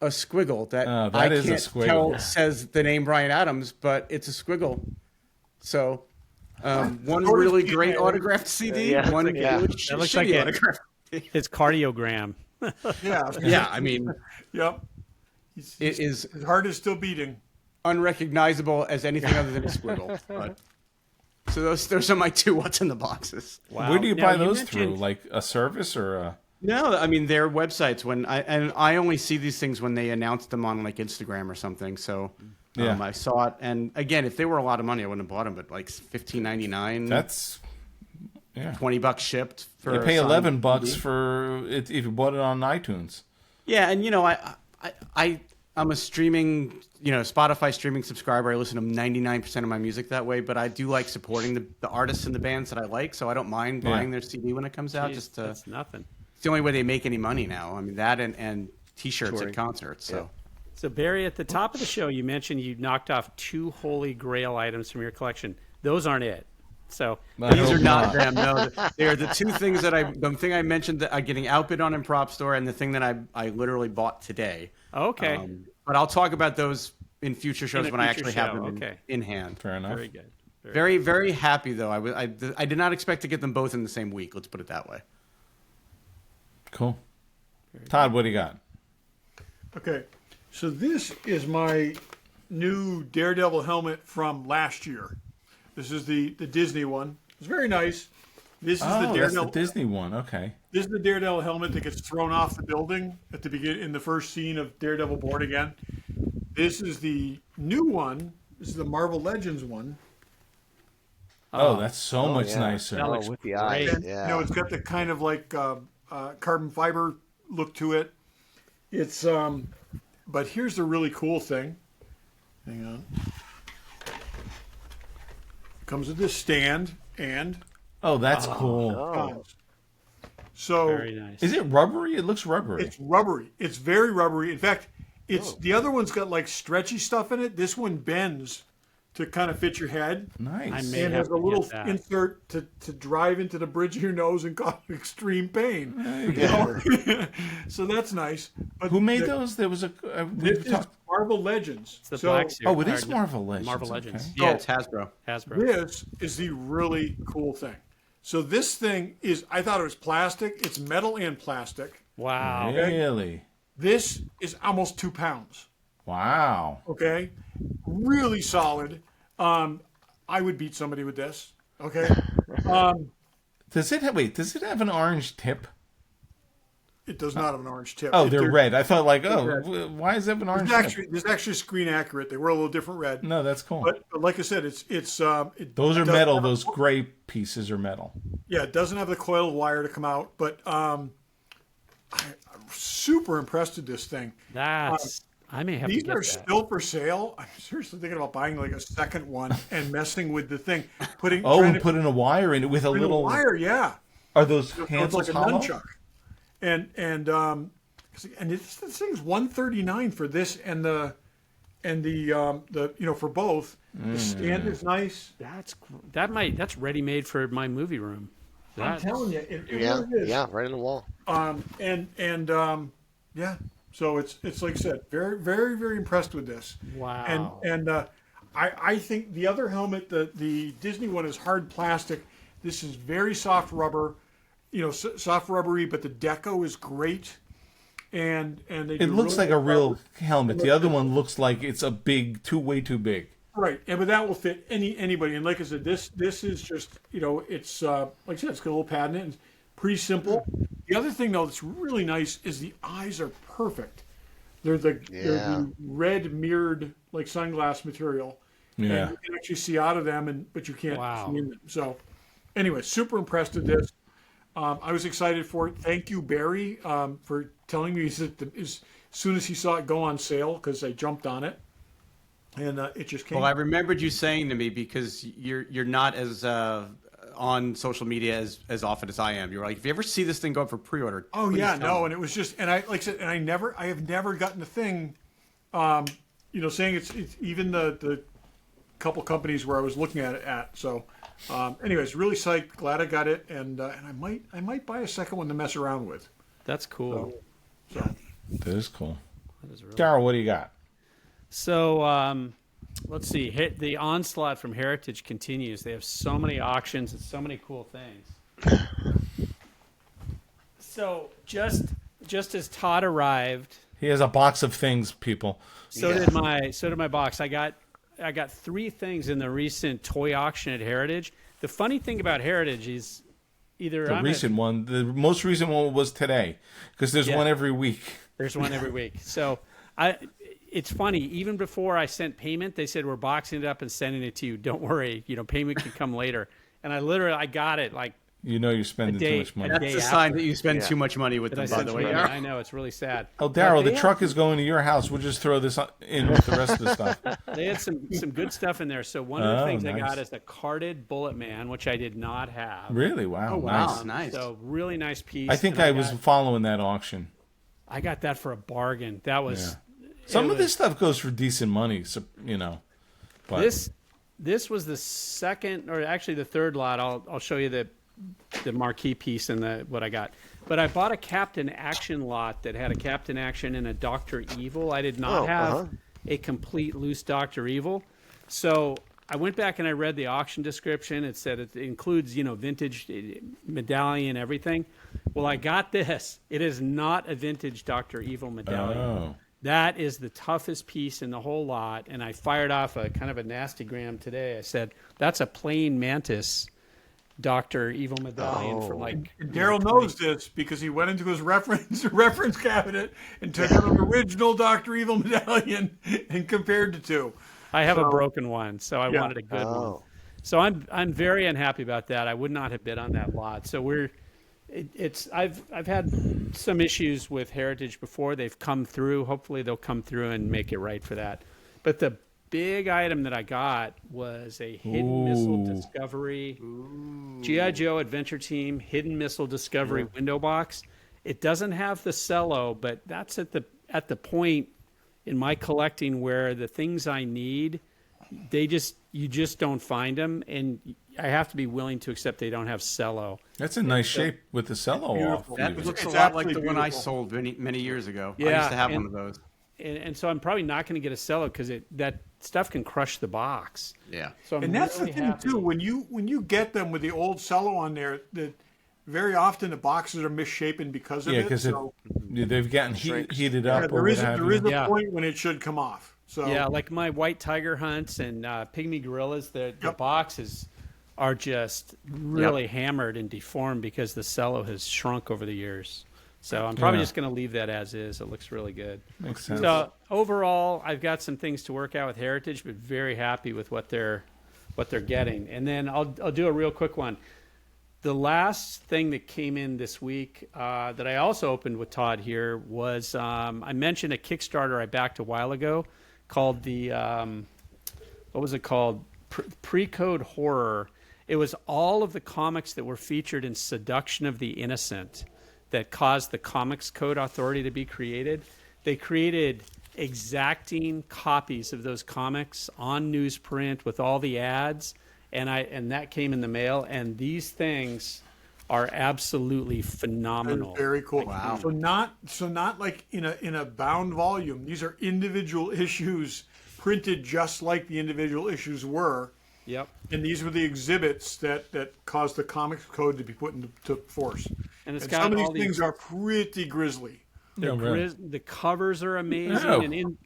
a squiggle that I is a can't squiggle. tell says the name Brian Adams, but it's a squiggle. So one So does really Pete great Allen. autographed CD, Yeah, one it's like, yeah. really That looks shitty like it. autograph. His cardiogram. Yeah. Yeah, I mean, Yep. it is His heart is still beating. unrecognizable as anything other than a squiggle. But, so those are my two what's in the boxes. Wow. Where do you Now, buy those mentioned- through? Like a service or a? No, I mean their websites. I only see these things when they announce them on like Instagram or something. So I saw it, and again, if they were a lot of money, I wouldn't have bought them. But like $15.99. That's $20 shipped. For you pay $11 for it if you bought it on iTunes. Yeah, and I'm a streaming, Spotify streaming subscriber. I listen to 99% of my music that way, but I do like supporting the artists and the bands that I like, so I don't mind buying their CD when it comes out. That's nothing. It's the only way they make any money now. I mean, that and T-shirts at concerts. So. So Barry, at the top of the show, you mentioned you knocked off 2 Holy Grail items from your collection. Those aren't it. So these are not them. No, they are the 2 things the thing I mentioned that I'm getting outbid on in Prop Store, and the thing that I literally bought today. Okay. But I'll talk about those in future shows when I actually have them in hand. Fair enough. Very good. Very, very happy though. I did not expect to get them both in the same week. Let's put it that way. Cool. Todd, what do you got? Okay, so this is my new Daredevil helmet from last year. This is the Disney one. It's very nice. This is the Daredevil. That's the Disney one. Okay. This is the Daredevil helmet that gets thrown off the building at the beginning in the first scene of Daredevil Born Again. This is the new one. This is the Marvel Legends one. Oh, that's so much nicer. That looks with the eyes. And, it's got the kind of like carbon fiber look to it. It's but here's the really cool thing. Hang on. It comes with this stand and. Oh, that's cool. So very nice. Is it rubbery? It looks rubbery. It's rubbery. It's very rubbery. In fact, the other one's got like stretchy stuff in it. This one bends to kind of fit your head. Nice. And has a little insert to drive into the bridge of your nose and cause extreme pain. So that's nice. But who made those? There was this is Marvel Legends. It's the Black Series. Oh, it is Marvel Legends. Marvel Legends. Okay. Yeah, it's Hasbro. This is the really cool thing. So this thing is, I thought it was plastic. It's metal and plastic. Wow. Really? This is almost 2 pounds. Wow. Okay? Really solid. I would beat somebody with this. Okay? Does it have an orange tip? It does not have an orange tip. Oh, they're red. I thought like, why does it have an orange tip? This is actually screen accurate. They were a little different red. No, that's cool. But like I said, those are metal. Those gray pieces are metal. Yeah, it doesn't have the coiled wire to come out, but I'm super impressed with this thing. I may have to get that. These are still for sale. I'm seriously thinking about buying like a second one and messing with the thing. Putting wire. Yeah. Are those so handles it's like hollow? a nunchuck. And this thing's $139 for this and the for both. The stand is nice. That's ready made for my movie room. I'm telling you, it really is. Yeah, right in the wall. So it's like I said, very, very, very impressed with this. Wow. And I think the other helmet, the Disney one, is hard plastic. This is very soft rubber, soft rubbery, but the deco is great. And it looks like a real helmet. The other one looks like it's way too big. Right, but that will fit anybody. And like I said, this is just it's like I said, it's got a little pad in it. It's pretty simple. The other thing though that's really nice is the eyes are perfect. They're the red mirrored like sunglass material. Yeah, and you can actually see out of them, but you can't see in them. So, anyway, super impressed with this. I was excited for it. Thank you, Barry, for telling me as soon as he saw it go on sale because I jumped on it. And it just came. Well, I remembered you saying to me because you're not as on social media as often as I am. You're like, if you ever see this thing go up for pre-order. Oh yeah, no, and it was just, and I like I said, and I have never gotten a thing, saying it's even the couple companies where I was looking at it at. So, anyways, really psyched, glad I got it, and I might buy a second one to mess around with. That's cool. So. That is cool. That is really Darryl, what do you got? So let's see. The onslaught from Heritage continues. They have so many auctions and so many cool things. So just as Todd arrived, he has a box of things, people. So did my box. I got 3 things in the recent toy auction at Heritage. The funny thing about Heritage is either The recent one. The most recent one was today, because there's one every week. There's one every week. So it's funny. Even before I sent payment, they said we're boxing it up and sending it to you. Don't worry, payment can come later. And I got it like. You're spending too much money. That's a sign that you spend too much money with them, by the way. I know, it's really sad. Oh, Derryl, the truck is going to your house. We'll just throw this in with the rest of the stuff. They had some good stuff in there. So one of the things I got is a carded Bullet Man, which I did not have. Really? Wow. Oh, wow. Nice. So really nice piece. I think I was following that auction. I got that for a bargain. That was... Some of this stuff goes for decent money, so, But. This was the second, or actually the third lot. I'll show you the marquee piece and what I got. But I bought a Captain Action lot that had a Captain Action and a Dr. Evil. I did not have a complete loose Dr. Evil. So I went back and I read the auction description. It said it includes, vintage medallion, everything. Well, I got this. It is not a vintage Dr. Evil medallion. Oh. That is the toughest piece in the whole lot. And I fired off a kind of a nasty gram today. I said, that's a plain Mantis Dr. Evil medallion from like... And Derryl knows this because he went into his reference cabinet and took an original Dr. Evil medallion and compared the two. I have a broken one, so I wanted a good one. So I'm very unhappy about that. I would not have bid on that lot. So I've had some issues with Heritage before. They've come through. Hopefully they'll come through and make it right for that. But the big item that I got was a Hidden Missile Discovery G.I. Joe Adventure Team Hidden Missile Discovery window box. It doesn't have the cello, but that's at the point in my collecting where the things I need, you just don't find them, and I have to be willing to accept they don't have cello. That's a nice shape with the cello off. That looks a lot like the one I sold many years ago. I used to have one of those. And so I'm probably not going to get a cello because that stuff can crush the box. Yeah. So and that's really the thing too. When you get them with the old cello on there, that very often the boxes are misshapen because of it. Yeah, because they've gotten heated up. There is a point when it should come off. So like my White Tiger hunts and Pygmy Gorillas, the boxes are just really hammered and deformed because the cello has shrunk over the years. So I'm probably just going to leave that as is. It looks really good. Makes sense. So overall, I've got some things to work out with Heritage, but very happy with what they're getting. And then I'll do a real quick one. The last thing that came in this week that I also opened with Todd here was I mentioned a Kickstarter I backed a while ago called the what was it called? Pre-Code Horror. It was all of the comics that were featured in Seduction of the Innocent that caused the Comics Code Authority to be created. They created exacting copies of those comics on newsprint with all the ads, and that came in the mail. And these things are absolutely phenomenal. Very cool. Wow. So not like in a bound volume. These are individual issues printed just like the individual issues were. Yep. And these were the exhibits that caused the Comics Code to be put into force. And it's and got some of all these things are pretty grisly. The covers are amazing, and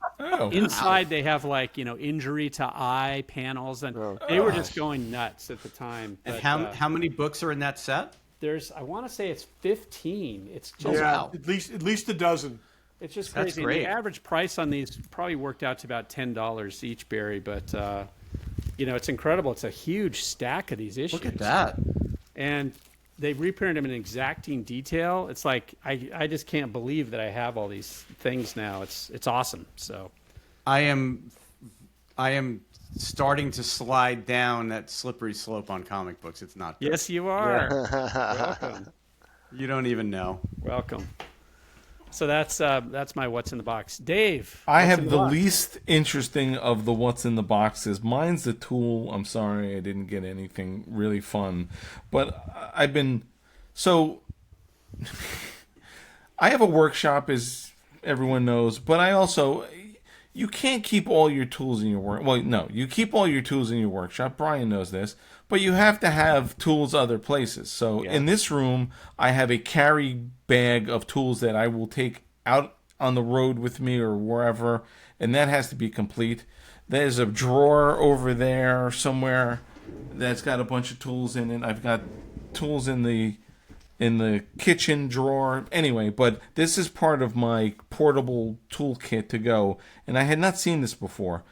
inside they have injury to eye panels, and they were just going nuts at the time. And how many books are in that set? I want to say it's 15. It's just at least a dozen. It's just crazy. That's great. The average price on these probably worked out to about $10 each, Barry, but it's incredible. It's a huge stack of these issues. Look at that. And they reprinted them in exacting detail. It's like I just can't believe that I have all these things now. It's awesome. So I am starting to slide down that slippery slope on comic books. It's not good. Yes, you are. Welcome. You don't even know. Welcome. So that's my what's in the box. Dave, I have the least interesting of the what's in the boxes. Mine's the tool. I'm sorry I didn't get anything really fun. But I have a workshop, as everyone knows, but you can't keep all your tools in your work. Well, no, you keep all your tools in your workshop. Brian knows this. But you have to have tools other places. So in this room, I have a carry bag of tools that I will take out on the road with me or wherever, and that has to be complete. There's a drawer over there somewhere that's got a bunch of tools in it. I've got tools in the in the kitchen drawer. Anyway, but this is part of my portable toolkit to go, and I had not seen this before.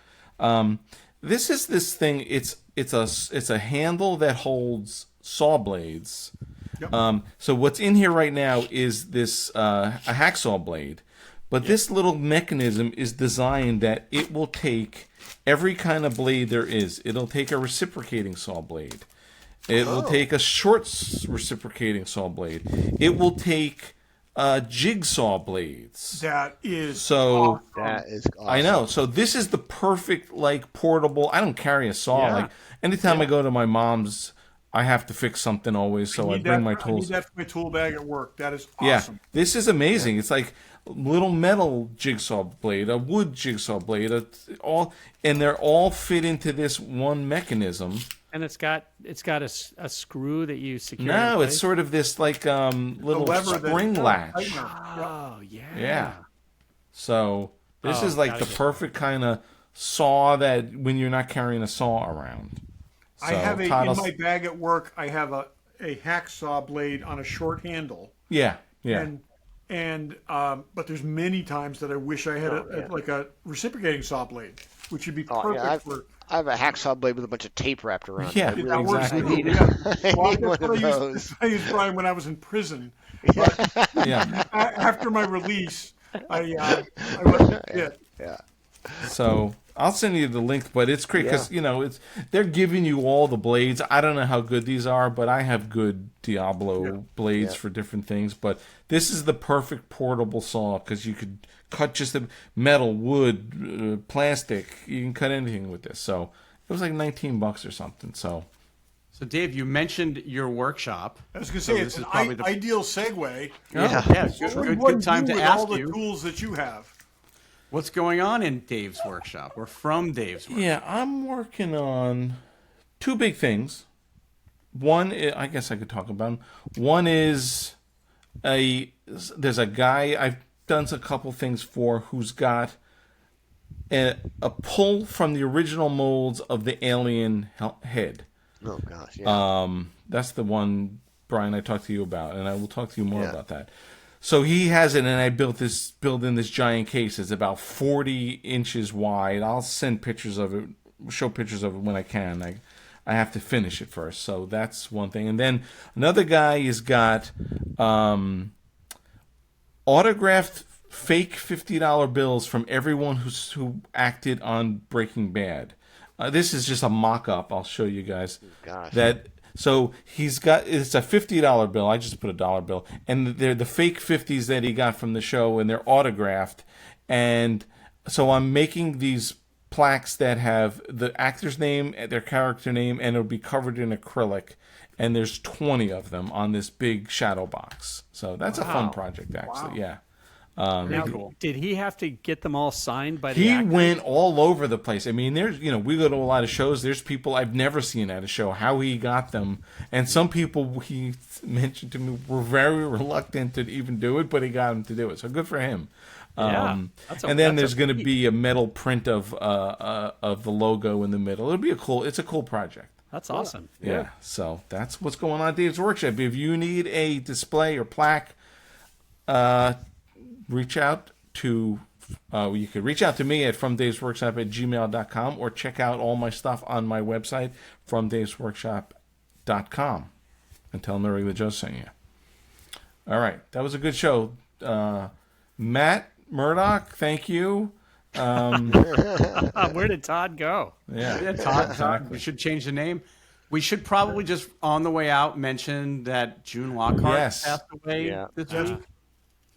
This is this thing. It's a handle that holds saw blades. Yep. So what's in here right now is this a hacksaw blade, but this little mechanism is designed that it will take every kind of blade there is. It'll take a reciprocating saw blade. It will take a short reciprocating saw blade. It will take jigsaw blades. That is so. awesome. That is awesome. I know. So this is the perfect portable. I don't carry a saw. Yeah. Anytime I go to my mom's, I have to fix something always. So I bring my tools. I need that for my tool bag at work. That is Yeah, awesome. this is amazing. It's like a little metal jigsaw blade, a wood jigsaw blade, and they're all fit into this one mechanism. And it's got a screw that you secure. No, in it's place. sort of this little lever that- spring latch. Oh yeah. Yeah. So this Oh, is like gotta the get perfect kind of saw that when you're not carrying a saw around. So, I have in Todd, my bag at work. I have a hacksaw blade on a short handle. Yeah. But there's many times that I wish I had a reciprocating saw blade, which would be perfect for. I have a hacksaw blade with a bunch of tape wrapped around Yeah, it. That works exactly. too. Yeah. Well, that's what I used, Brian, when I was in prison. But Yeah. after my release, I went. Yeah. So I'll send you the link, but it's great because they're giving you all the blades. I don't know how good these are, but I have good Diablo blades for different things. But this is the perfect portable saw because you could cut just the metal, wood, plastic. You can cut anything with this. So it was like $19 or something. So Dave, you mentioned your workshop. I was going to say it's an ideal segue. Yeah, good time to with ask all the you. tools that you have. What's going on in Dave's workshop or from Dave's workshop? yeah, I'm working on two big things. One, I guess I could talk about them. One is there's a guy I've done a couple things for who's got a pull from the original molds of the alien head. Oh gosh. Yeah. That's the one, Brian, I talked to you about, and I will talk to you more about that. So he has it, and I built in this giant case. It's about 40 inches wide. I'll send pictures of it, show pictures of it when I can. I have to finish it first. So that's one thing. And then another guy has got autographed fake $50 bills from everyone who acted on Breaking Bad. This is just a mock-up. I'll show you guys. Gosh. So it's a $50 bill. I just put a dollar bill, and they're the fake 50s that he got from the show, and they're autographed. And so I'm making these plaques that have the actor's name, their character name, and it'll be covered in acrylic. And there's 20 of them on this big shadow box. So that's a fun project, actually. Yeah. Now, did he have to get them all signed by the He actors? went all over the place. I mean, there's, we go to a lot of shows. There's people I've never seen at a show, how he got them. And some people he mentioned to me were very reluctant to even do it, but he got them to do it. So good for him. And then there's going to be a metal print of the logo in the middle. It's a cool project. That's awesome. Yeah. So that's what's going on at Dave's Workshop. If you need a display or plaque, reach out to you could reach out to me at fromdavesworkshop@gmail.com or check out all my stuff on my website fromdavesworkshop.com and tell them the regular Joe sent you. All right, that was a good show. Matt Murdoch, thank you. Where did Todd go? Yeah, Todd. We should change the name. We should probably just on the way out mention that June Lockhart passed away this week.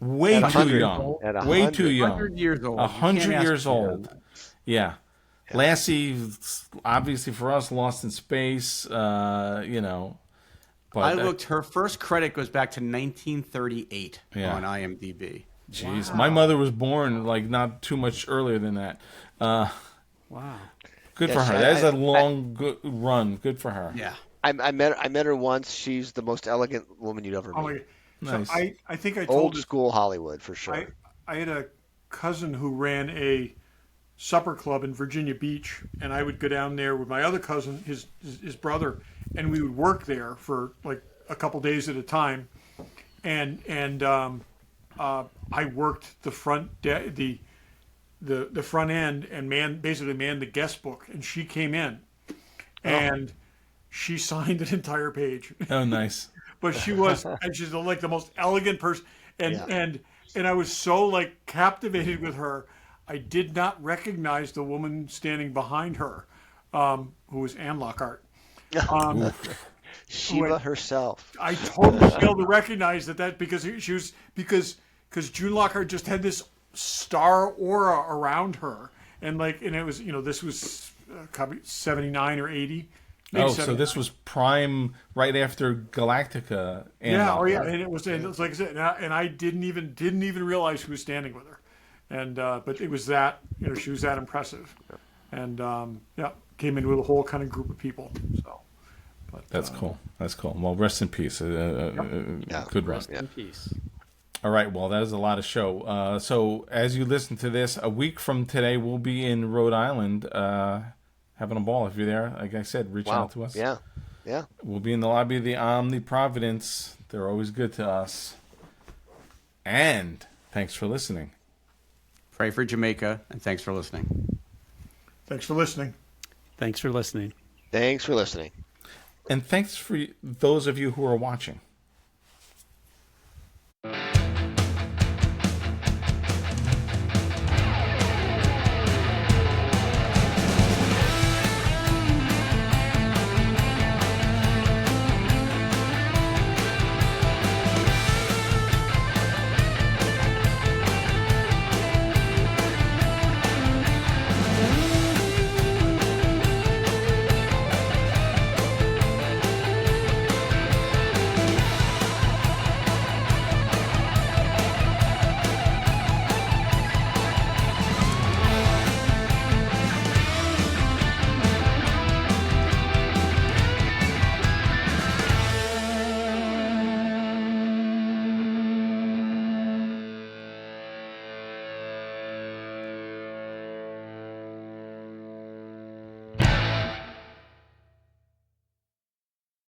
Way too young. Way too young. 100 years old. 100 years old. Yeah. Lassie, obviously for us, Lost in Space, But I looked, her first credit goes back to 1938 on IMDb. Jeez. Wow. My mother was born, not too much earlier than that. Wow. Good for her. That's a long good run. Good for her. Yeah. I met her once. She's the most elegant woman you'd ever meet. Nice. So I think I told old school Hollywood for sure. I had a cousin who ran a supper club in Virginia Beach, and I would go down there with my other cousin, his brother, and we would work there for like a couple days at a time. I worked the the front end and basically manned the guest book, and she came in, and she signed an entire page. Oh, nice. But she's like the most elegant person, and I was so like captivated with her. I did not recognize the woman standing behind her, who was Anne Lockhart. Shiva herself. I totally failed to recognize that because because June Lockhart just had this star aura around her, and it was this was 79 or 80. Oh, so this was prime right after Galactica. And it was like I said, and I didn't even realize who was standing with her, and but it was that she was that impressive, and came in with a whole kind of group of people. So, but, that's cool. That's cool. Well, rest in peace. Good rest. In peace. All right. Well, that is a lot of show. So as you listen to this, a week from today, we'll be in Rhode Island. Having a ball. If you're there, like I said, reach out to us. Yeah. We'll be in the lobby of the Omni Providence. They're always good to us. And thanks for listening. Pray for Jamaica, and thanks for listening. Thanks for listening. Thanks for listening. Thanks for listening. And thanks for those of you who are watching.